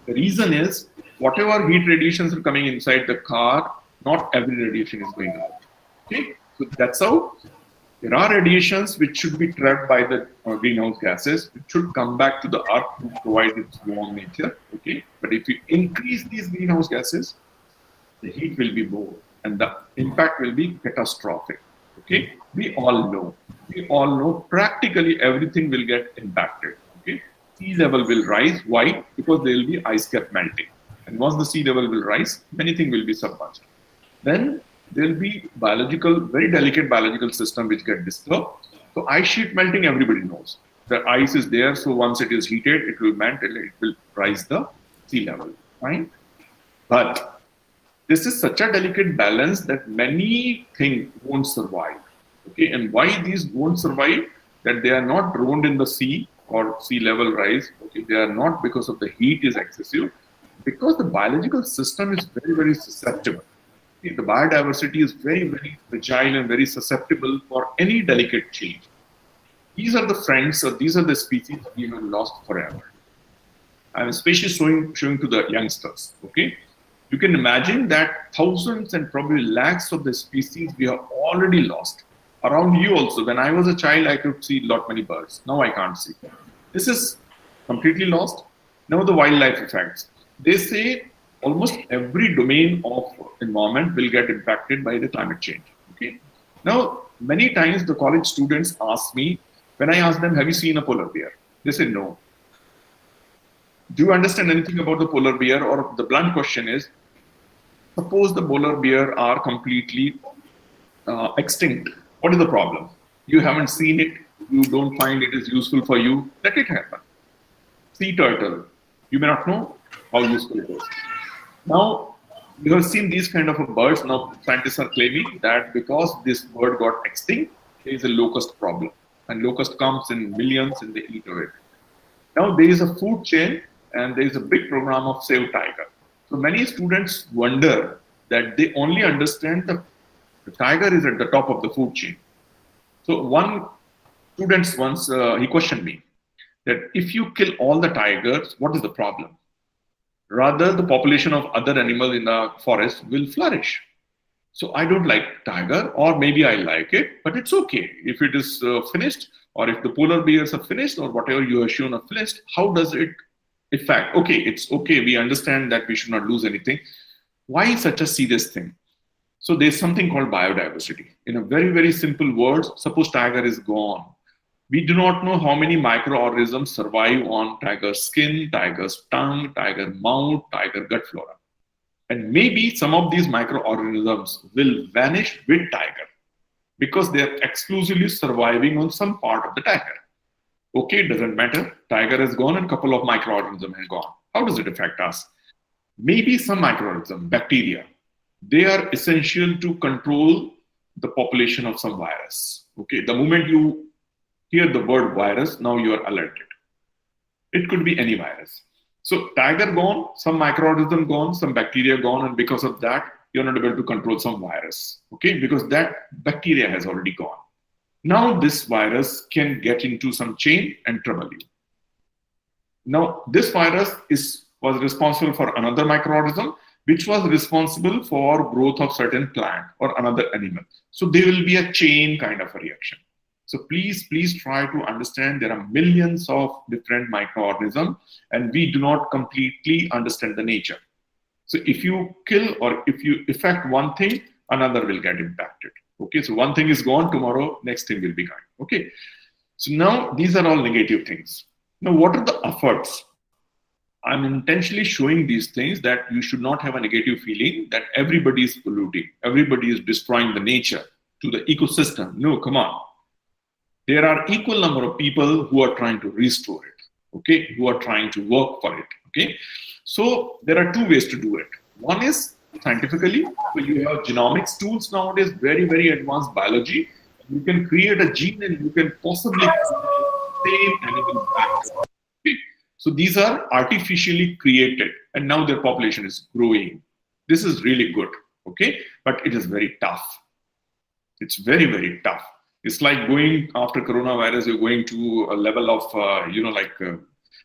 The reason is, whatever heat radiations are coming inside the car, not every radiation is going out. Okay, so that's how there are radiations which should be trapped by the greenhouse gases, which should come back to the earth to provide its warm nature. Okay, but if you increase these greenhouse gases, the heat will be more and the impact will be catastrophic. Okay, we all know practically everything will get impacted. Okay, sea level will rise. Why? Because there will be ice cap melting, and once the sea level will rise, many things will be submerged. Then there will be very delicate biological system which get disturbed. So ice sheet melting, everybody knows. The ice is there, so once it is heated, it will melt and it will rise the sea level. Fine. But this is such a delicate balance that many things won't survive. Okay, and why these won't survive? That they are not drowned in the sea or sea level rise. Okay, they are not because of the heat is excessive, because the biological system is very, very susceptible. Okay, the biodiversity is very, very fragile and very susceptible for any delicate change. These are the friends, or these are the species we have lost forever. I'm especially showing to the youngsters. Okay, you can imagine that thousands and probably lakhs of the species we have already lost. Around you also, when I was a child, I could see many birds. Now I can't see. This is completely lost. Now the wildlife effects. They say almost every domain of environment will get impacted by the climate change. Okay. Now, many times the college students ask me, when I ask them, have you seen a polar bear? They say no. Do you understand anything about the polar bear? Or the blunt question is, suppose the polar bear are completely extinct. What is the problem? You haven't seen it. You don't find it is useful for you. Let it happen. Sea turtle. You may not know how useful it is. Now, you have seen these kind of birds. Now, scientists are claiming that because this bird got extinct, there is a locust problem. And locust comes in millions and they eat it. Now, there is a food chain and there is a big program of Save Tiger. So many students wonder that they only understand the tiger is at the top of the food chain. So one student once, he questioned me that if you kill all the tigers, what is the problem? Rather, the population of other animals in the forest will flourish. So I don't like tiger, or maybe I like it, but it's okay. If it is finished, or if the polar bears are finished, or whatever you have shown are finished, how does it affect? Okay, it's okay. We understand that we should not lose anything. Why such a serious thing? So there's something called biodiversity. In a very, very simple words, suppose tiger is gone. We do not know how many microorganisms survive on tiger's skin, tiger's tongue, tiger mouth, tiger gut flora. And maybe some of these microorganisms will vanish with tiger because they are exclusively surviving on some part of the tiger. Okay, it doesn't matter. Tiger is gone and a couple of microorganisms have gone. How does it affect us? Maybe some microorganisms, bacteria, they are essential to control the population of some virus. Okay, the moment you hear the word virus, now you are alerted. It could be any virus. So tiger gone, some microorganism gone, some bacteria gone, and because of that, you're not able to control some virus. Okay, because that bacteria has already gone. Now this virus can get into some chain and trouble you. Now this virus was responsible for another microorganism, which was responsible for growth of certain plant or another animal. So there will be a chain kind of a reaction. So please try to understand there are millions of different microorganisms and we do not completely understand the nature. So if you kill or if you affect one thing, another will get impacted. Okay, so one thing is gone, tomorrow, next thing will be gone. Okay, so now these are all negative things. Now, what are the efforts? I'm intentionally showing these things that you should not have a negative feeling that everybody is polluting, everybody is destroying the nature to the ecosystem. No, come on. There are equal number of people who are trying to restore it, okay, who are trying to work for it, okay. So there are two ways to do it. One is scientifically, so you have genomics tools nowadays, very, very advanced biology. You can create a gene and you can possibly same animal back. Okay? So these are artificially created and now their population is growing. This is really good, okay, but it is very tough. It's very, very tough. It's like going after coronavirus, you're going to a level of,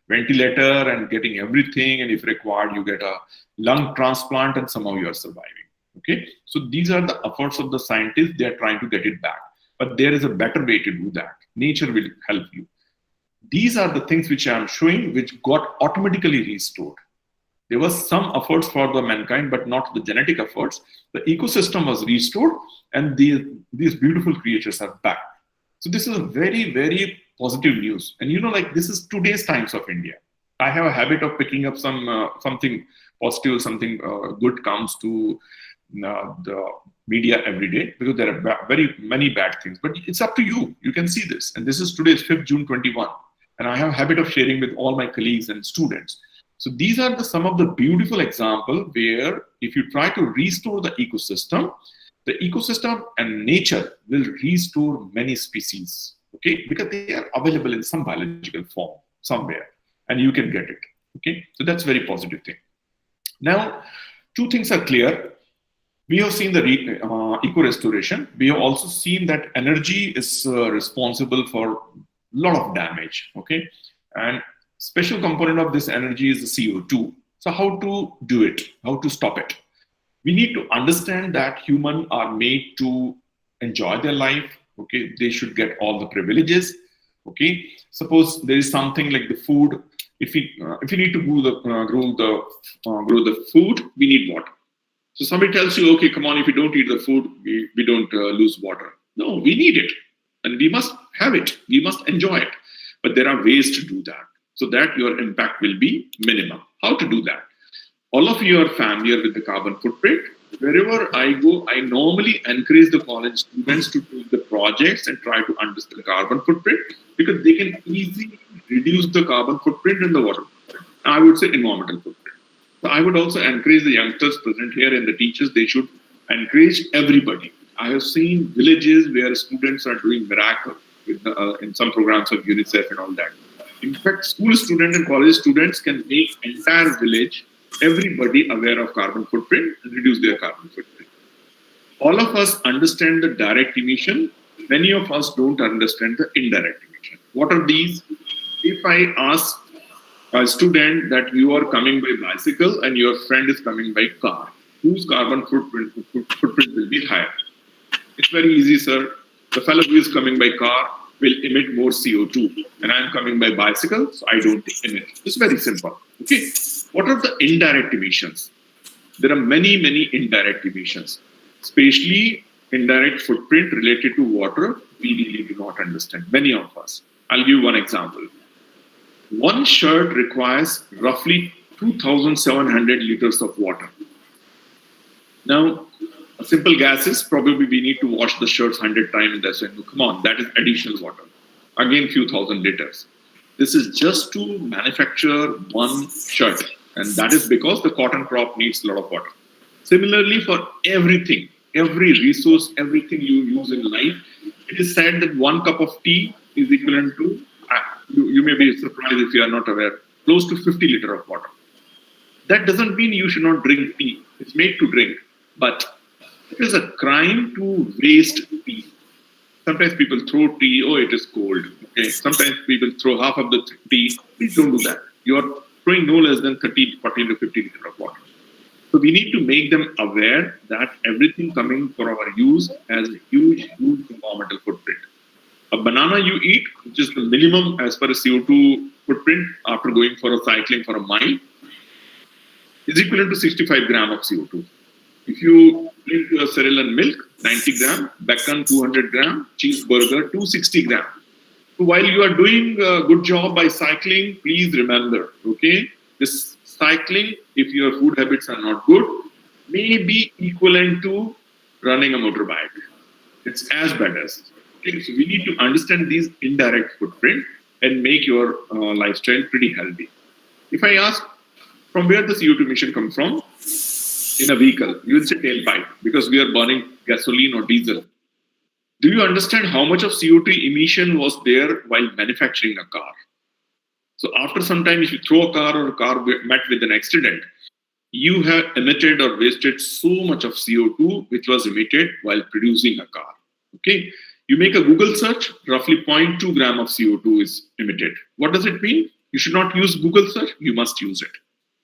ventilator and getting everything. And if required, you get a lung transplant and somehow you are surviving. Okay. So these are the efforts of the scientists. They are trying to get it back. But there is a better way to do that. Nature will help you. These are the things which I am showing, which got automatically restored. There was some efforts for the mankind, but not the genetic efforts. The ecosystem was restored and these beautiful creatures are back. So this is a very, very positive news. And this is today's Times of India. I have a habit of picking up something positive, something good comes to the media every day because there are very many bad things. But it's up to you. You can see this. And this is today's 5th June 21. And I have a habit of sharing with all my colleagues and students. So these are some of the beautiful examples where if you try to restore the ecosystem and nature will restore many species, okay? Because they are available in some biological form somewhere and you can get it, okay? So that's a very positive thing. Now, two things are clear. We have seen the eco-restoration. We have also seen that energy is responsible for a lot of damage, okay? And special component of this energy is the CO2. So how to do it? How to stop it? We need to understand that humans are made to enjoy their life, okay? They should get all the privileges, okay? Suppose there is something like the food. If we need to grow the food, we need water. So somebody tells you, okay, come on, if you don't eat the food, we don't lose water. No, we need it. And we must have it. We must enjoy it. But there are ways to do that so that your impact will be minimum. How to do that? All of you are familiar with the carbon footprint. Wherever I go, I normally encourage the college students to do the projects and try to understand the carbon footprint because they can easily reduce the carbon footprint and the water footprint. I would say environmental footprint. So I would also encourage the youngsters present here and the teachers, they should encourage everybody. I have seen villages where students are doing miracles in some programs of UNICEF and all that. In fact, school students and college students can make entire village, everybody aware of carbon footprint and reduce their carbon footprint. All of us understand the direct emission. Many of us don't understand the indirect emission. What are these? If I ask a student that you are coming by bicycle and your friend is coming by car, whose carbon footprint will be higher? It's very easy, sir. The fellow who is coming by car will emit more CO2 and I'm coming by bicycle, so I don't emit. It's very simple. Okay. What are the indirect emissions? There are many, many indirect emissions, especially indirect footprint related to water. We really do not understand, many of us. I'll give you one example. One shirt requires roughly 2,700 liters of water. Now, a simple guess is probably we need to wash the shirts 100 times and that's it. Come on, that is additional water. Again, few thousand liters. This is just to manufacture one shirt. And that is because the cotton crop needs a lot of water. Similarly, for everything, every resource, everything you use in life, it is said that 1 cup of tea is equivalent to, you may be surprised if you are not aware, close to 50 liters of water. That doesn't mean you should not drink tea. It's made to drink. But it is a crime to waste tea. Sometimes people throw tea, oh, it is cold. Okay. Sometimes people throw half of the tea. Please don't do that. You are throwing no less than 40 to 50 liters of water. So we need to make them aware that everything coming for our use has a huge, huge environmental footprint. A banana you eat, which is the minimum as per a CO2 footprint after going for a cycling for a mile, is equivalent to 65 grams of CO2. If you drink a cereal and milk, 90 grams, bacon 200 grams, cheeseburger 260 grams. So while you are doing a good job by cycling, please remember, okay, this cycling, if your food habits are not good, may be equivalent to running a motorbike. It's as bad as. Okay, so we need to understand these indirect footprint and make your lifestyle pretty healthy. If I ask, from where the CO2 emission comes from? In a vehicle, you will say tailpipe because we are burning gasoline or diesel. Do you understand how much of CO2 emission was there while manufacturing a car? So after some time, if you throw a car or a car met with an accident, you have emitted or wasted so much of CO2 which was emitted while producing a car. Okay, you make a Google search, roughly 0.2 gram of CO2 is emitted. What does it mean? You should not use Google search, you must use it.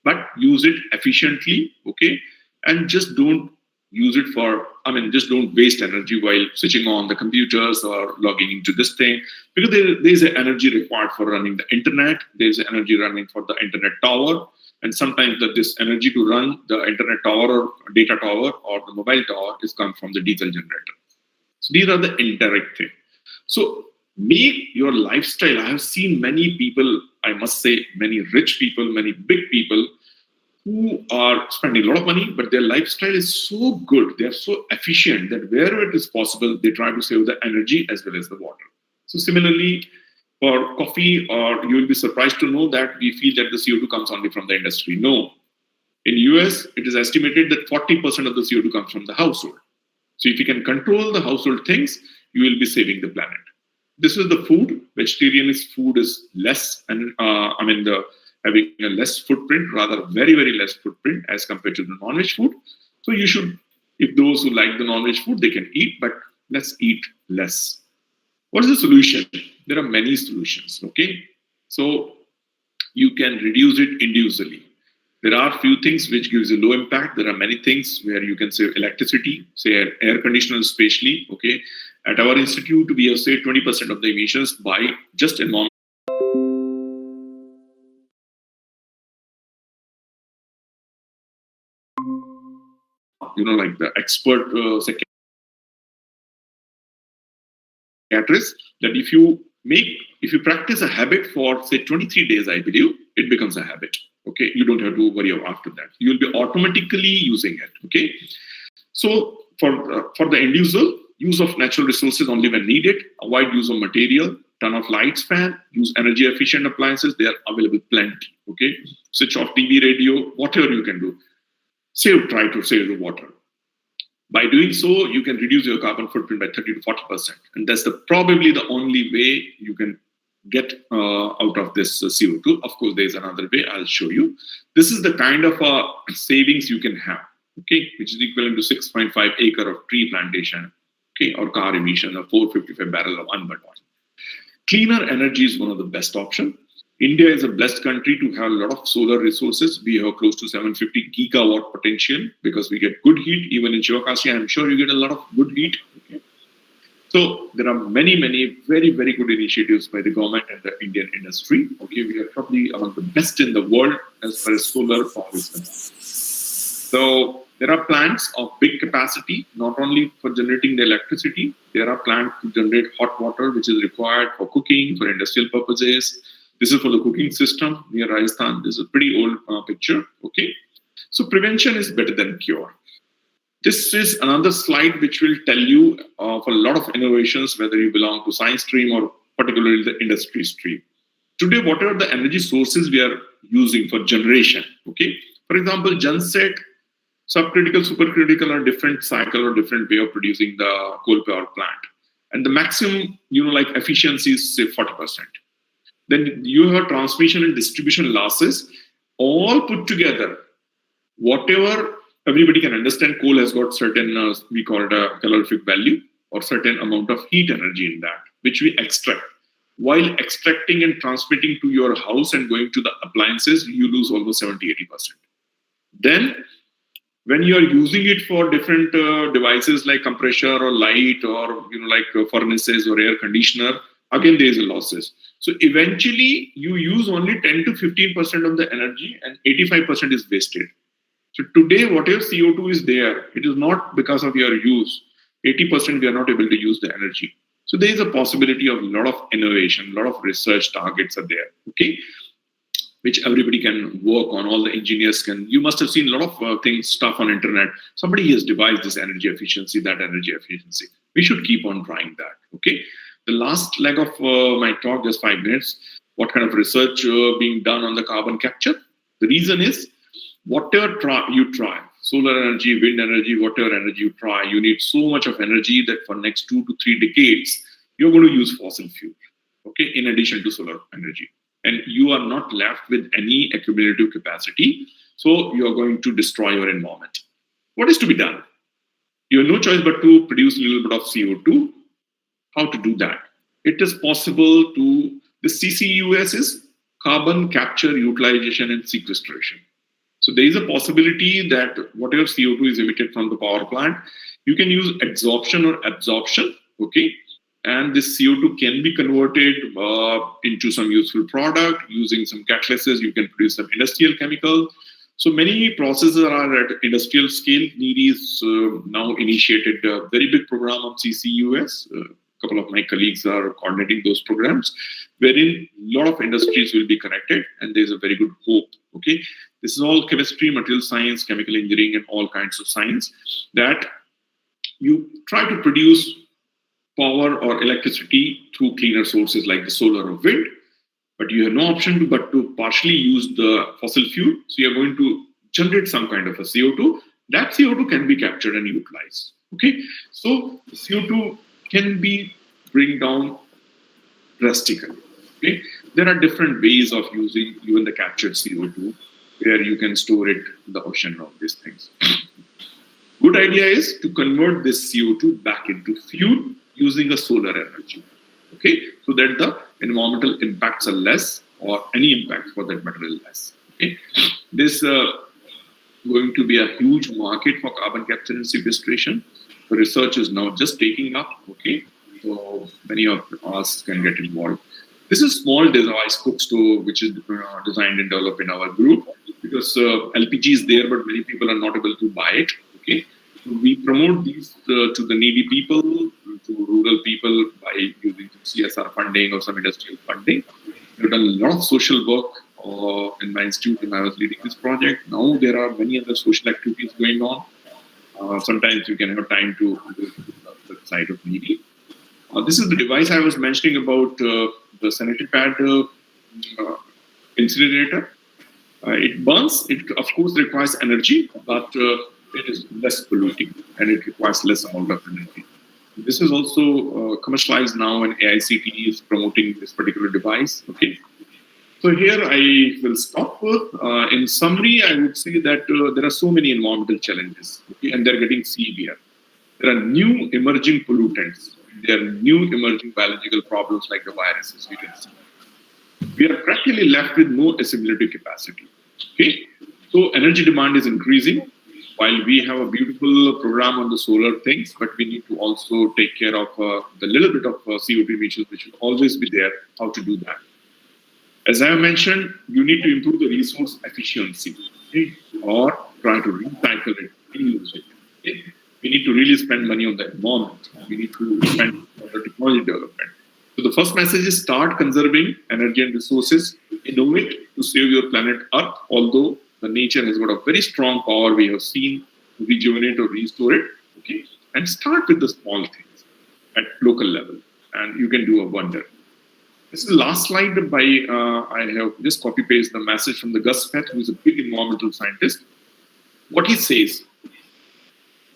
But use it efficiently, okay? And just don't use it for, just don't waste energy while switching on the computers or logging into this thing. Because there is an energy required for running the internet. There's an energy running for the internet tower. And sometimes this energy to run the internet tower or data tower or the mobile tower is come from the diesel generator. So these are the indirect things. So make your lifestyle. I have seen many people, I must say, many rich people, many big people who are spending a lot of money, but their lifestyle is so good, they are so efficient that wherever it is possible, they try to save the energy as well as the water. So similarly, For coffee, or you will be surprised to know that we feel that the CO2 comes only from the industry. No. In US, it is estimated that 40% of the CO2 comes from the household. So if you can control the household things, you will be saving the planet. This is the food. Vegetarian food is less, and having a less footprint, rather very, very less footprint as compared to the non-veg food. So you should, if those who like the non-veg food, they can eat, but let's eat less. What is the solution? There are many solutions, okay? So you can reduce it individually. There are few things which gives a low impact. There are many things where you can save electricity, say air conditioners especially, okay? At our institute, we have saved 20% of the emissions by just environment. Like the expert psychiatrist, that if you practice a habit for say 23 days, I believe, it becomes a habit. Okay, you don't have to worry after that. You'll be automatically using it. Okay, so for the individual, use of natural resources only when needed. Avoid use of material. Turn off lights, fan. Use energy efficient appliances. They are available plenty. Okay, switch off TV, radio, whatever you can do. Try to save the water. By doing so, you can reduce your carbon footprint by 30 to 40%, and that's probably the only way you can get out of this CO2. Of course, there's another way. I'll show you. This is the kind of savings you can have, okay, which is equivalent to 6.5 acre of tree plantation, okay, or car emission of 455 barrel of unburned oil. Cleaner energy is one of the best options. India is a blessed country to have a lot of solar resources. We have close to 750 gigawatt potential because we get good heat. Even in SIVAKASI, I'm sure you get a lot of good heat. Okay. So there are many, many very, very good initiatives by the government and the Indian industry. Okay, we are probably among the best in the world as far as solar power is concerned. So there are plants of big capacity, not only for generating the electricity. There are plants to generate hot water, which is required for cooking, for industrial purposes. This is for the cooking system near Rajasthan. This is a pretty old picture. Okay, so prevention is better than cure. This is another slide which will tell you of a lot of innovations, whether you belong to science stream or particularly the industry stream. Today, what are the energy sources we are using for generation? Okay, for example, genset, subcritical, supercritical are different cycle or different way of producing the coal power plant, and the maximum, efficiency is say 40%. Then you have transmission and distribution losses, all put together. Whatever everybody can understand, coal has got certain, we call it a calorific value, or certain amount of heat energy in that, which we extract. While extracting and transmitting to your house and going to the appliances, you lose almost 70-80%. Then, when you are using it for different devices like compressor or light or like furnaces or air conditioner, again there is a losses. So eventually you use only 10 to 15% of the energy and 85% is wasted. So today whatever CO2 is there, it is not because of your use. 80% we are not able to use the energy. So there is a possibility of a lot of innovation, a lot of research targets are there, okay, which everybody can work on. All the engineers can. You must have seen a lot of stuff on internet. Somebody has devised this energy efficiency, that energy efficiency. We should keep on trying that, okay. The last leg of my talk, just 5 minutes, what kind of research being done on the carbon capture? The reason is, whatever you try, solar energy, wind energy, whatever energy you try, you need so much of energy that for next 2 to 3 decades, you're going to use fossil fuel, okay, in addition to solar energy. And you are not left with any accumulative capacity, so you're going to destroy your environment. What is to be done? You have no choice but to produce a little bit of CO2. How to do that? It is possible to, the CCUS is carbon capture, utilization and sequestration. So there is a possibility that whatever CO2 is emitted from the power plant, you can use adsorption or absorption, okay? And this CO2 can be converted into some useful product. Using some catalysts, you can produce some industrial chemical. So many processes are at industrial scale. NEDI is now initiated a very big program of CCUS. A couple of my colleagues are coordinating those programs, wherein a lot of industries will be connected, and there's a very good hope. Okay, this is all chemistry, material science, chemical engineering, and all kinds of science that you try to produce power or electricity through cleaner sources like the solar or wind, but you have no option but to partially use the fossil fuel. So you're going to generate some kind of a CO2. That CO2 can be captured and utilized. Okay, so the CO2 can be bring down drastically. Okay, there are different ways of using even the captured CO2, where you can store it in the ocean of these things. Good idea is to convert this CO2 back into fuel using a solar energy. Okay, so that the environmental impacts are less, or any impact for that matter is less. Okay, this going to be a huge market for carbon capture and sequestration. The research is now just taking up. Okay, so many of us can get involved. This is small device cook stove which is designed and developed in our group, because LPG is there, but many people are not able to buy it. Okay, so we promote these to the needy people, to rural people by using CSR funding or some industrial funding. We've done a lot of social work in my institute when I was leading this project. Now there are many other social activities going on. Sometimes you can have time to go to the side of needy. This is the device I was mentioning about, the sanitary pad incinerator. It burns. It of course requires energy, but it is less polluting and it requires less amount of energy. This is also commercialized now, and AICTE is promoting this particular device. Okay, so here I will stop. In summary, I would say that there are so many environmental challenges, okay, and they're getting severe. There are new emerging pollutants. There are new emerging biological problems like the viruses we can see. We are practically left with no assimilative capacity. Okay, so energy demand is increasing. While we have a beautiful program on the solar things, but we need to also take care of the little bit of CO2 emissions, which will always be there. How to do that? As I mentioned, you need to improve the resource efficiency, okay, or try to recycle it, reuse it. Okay? We need to really spend money on the environment. We need to spend on the technology development. So the first message is start conserving energy and resources. Innovate to save your planet Earth, although the nature has got a very strong power we have seen to rejuvenate or restore it. Okay, and start with the small things at local level, and you can do a wonder. This is the last slide by I have just copy paste the message from the Gus Smith, who is a big environmental scientist. What he says: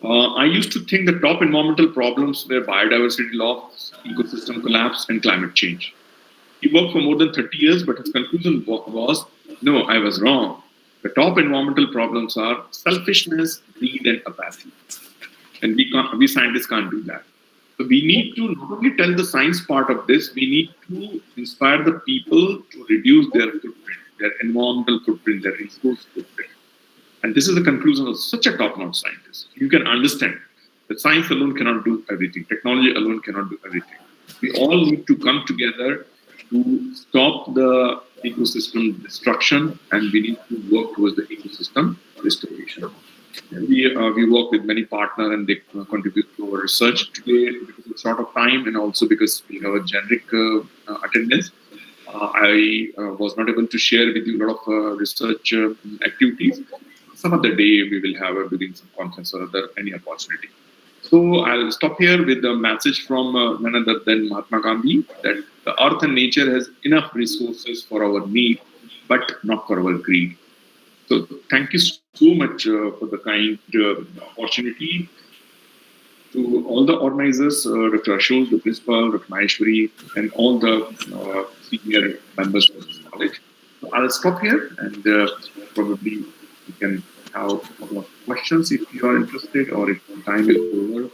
I used to think the top environmental problems were biodiversity loss, ecosystem collapse, and climate change. He worked for more than 30 years, but his conclusion was, no, I was wrong. The top environmental problems are selfishness, greed, and apathy. And we scientists can't do that. So we need to not only tell the science part of this, we need to inspire the people to reduce their footprint, their environmental footprint, their resource footprint. And this is the conclusion of such a top-notch scientist. You can understand that science alone cannot do everything. Technology alone cannot do everything. We all need to come together to stop the ecosystem destruction, and we need to work towards the ecosystem restoration. We work with many partners, and they contribute to our research today because of short of time, and also because we have a generic attendance. I was not able to share with you a lot of research activities. Some other day we will have during some conference or other any opportunity. So I'll stop here with a message from none other than Mahatma Gandhi, that the earth and nature has enough resources for our need, but not for our greed. So thank you so much for the kind opportunity. To all the organizers, Dr. Ashok, the principal, Dr. Maheshwari, and all the senior members of this college. So I'll stop here, and probably we can have a couple of questions if you are interested, or if time is over,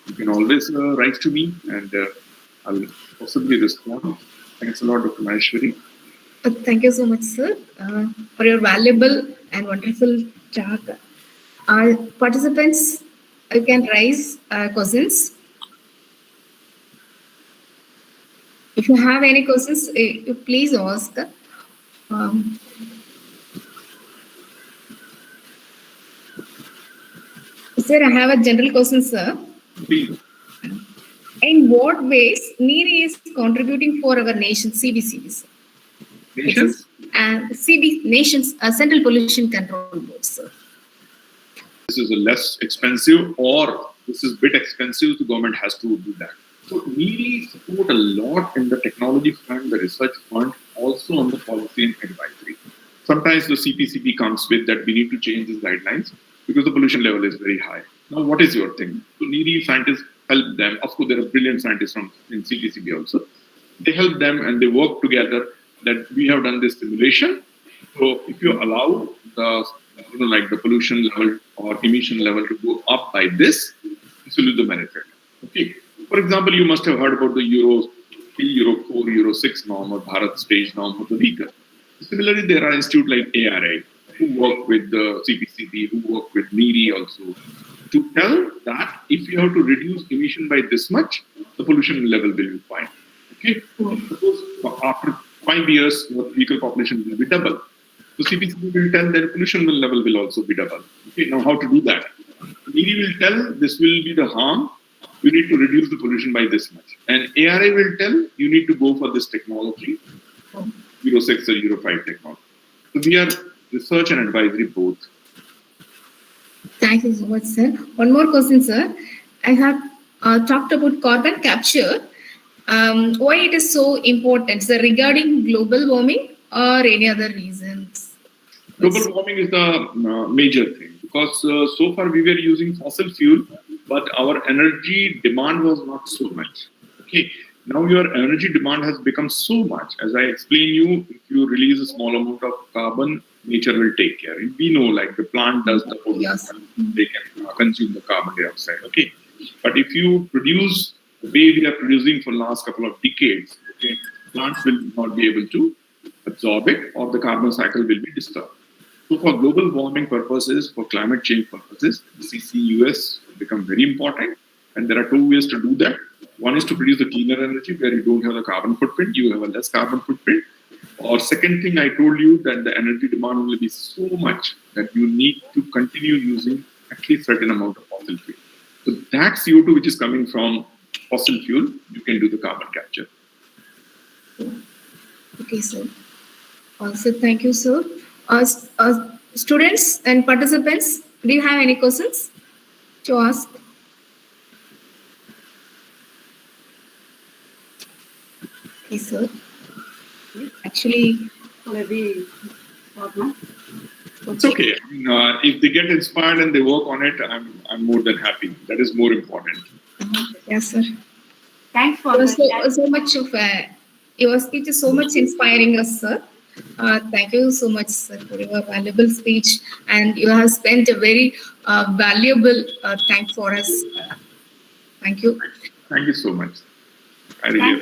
you can always write to me, and I will possibly respond. Thanks a lot, Dr. Maheshwari. Thank you so much, sir, for your valuable and wonderful talk. Our participants, you can raise questions. If you have any questions, please ask. Sir, I have a general question, sir. Please. In what ways NEED is contributing for our nation CBCs? Nations? Nations Central Pollution Control Board, sir. This is a less expensive, or this is a bit expensive, the government has to do that. So NEDI support a lot in the technology front, the research front, also on the policy and advisory. Sometimes the CPCB comes with that we need to change these guidelines because the pollution level is very high. Now, what is your thing? So NEDI scientists help them. Of course, there are brilliant scientists in CPCB also. They help them and they work together that we have done this simulation. So if you allow the, like the pollution level or emission level to go up by this will be the benefit. Okay. For example, you must have heard about the Euro 3, Euro 4, Euro 6 norm or Bharat stage norm for the vehicle. Similarly, there are institutes like ARI who work with the CPCB, who work with NEDI also, to tell that if you have to reduce emission by this much, the pollution level will be fine. Okay? Suppose after 5 years, your vehicle population will be double. So CPCB will tell that pollution level will also be double. Okay, now how to do that? NEDI will tell this will be the harm. You need to reduce the pollution by this much. And ARI will tell you need to go for this technology, Euro 6 or Euro 5 technology. So we are research and advisory both. Thank you so much, sir. One more question, sir. I have talked about carbon capture. Why it is so important? So regarding global warming or any other reasons? Global warming is the major thing because so far we were using fossil fuel, but our energy demand was not so much. Okay, now your energy demand has become so much. As I explained you, if you release a small amount of carbon, nature will take care. We know like the plant does the whole, Yes. they can consume the carbon dioxide. Okay, but if you produce the way we are producing for the last couple of decades, okay, plants will not be able to absorb it or the carbon cycle will be disturbed. So for global warming purposes, for climate change purposes, CCUS become very important. And there are two ways to do that. One is to produce the cleaner energy where you don't have the carbon footprint, you have a less carbon footprint. Or second thing, I told you that the energy demand will be so much that you need to continue using at least certain amount of fossil fuel. So that CO2 which is coming from fossil fuel, you can do the carbon capture. Okay, sir. Also, thank you, sir. Students and participants, do you have any questions to ask? Okay, sir. Actually, Maybe what, no? It's okay. I mean, if they get inspired and they work on it, I'm more than happy. That is more important. Yes, sir. Thanks for It was the so much of your speech is so much inspiring us, sir. Thank you so much, sir, for your valuable speech, and you have spent a very valuable time for us. Thank you. Thank you so much. I really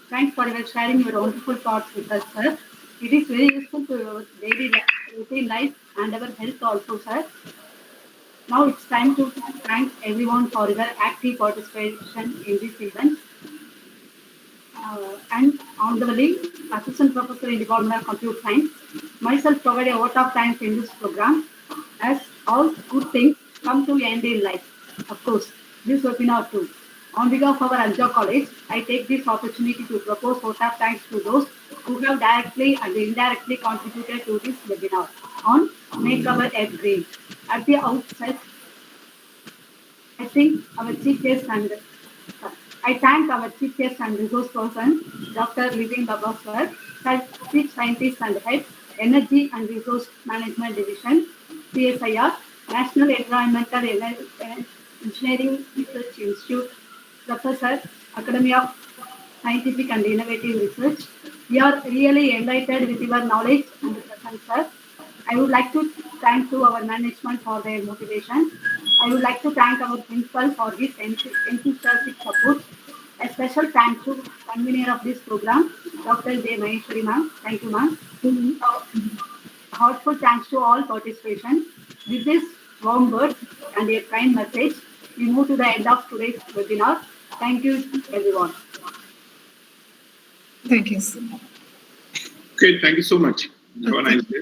Thanks for your sharing your wonderful thoughts with us, sir. It is very useful to your daily routine life and our health also, sir. Now it's time to thank everyone for their active participation in this event. And on the way, Assistant Professor in Department of Computer Science, myself provide a lot of time in this program, as all good things come to end in life. Of course, this webinar too. On behalf of our ANJAC College, I take this opportunity to propose vote of thanks to those who have directly and indirectly contributed to this webinar on Make Our Earth Green. At the outset, I thank our chief guest and resource person, Dr. Vivin Baba sir, Chief Scientist and Head, Energy and Resource Management Division, CSIR, National Environmental Engineering Research Institute, Professor, Academy of Scientific and Innovative Research. We are really enlightened with your knowledge and presence, sir. I would like to thank to our management for their motivation. I would like to thank our principal for his enthusiastic support. A special thanks to convener of this program, Dr. J. Maheshwari ma'am. Thank you, ma'am. Heartfelt thanks to all participation. With this warm word and a kind message, we move to the end of today's webinar. Thank you, everyone. Thank you, sir. Okay, thank you so much. Have a nice day.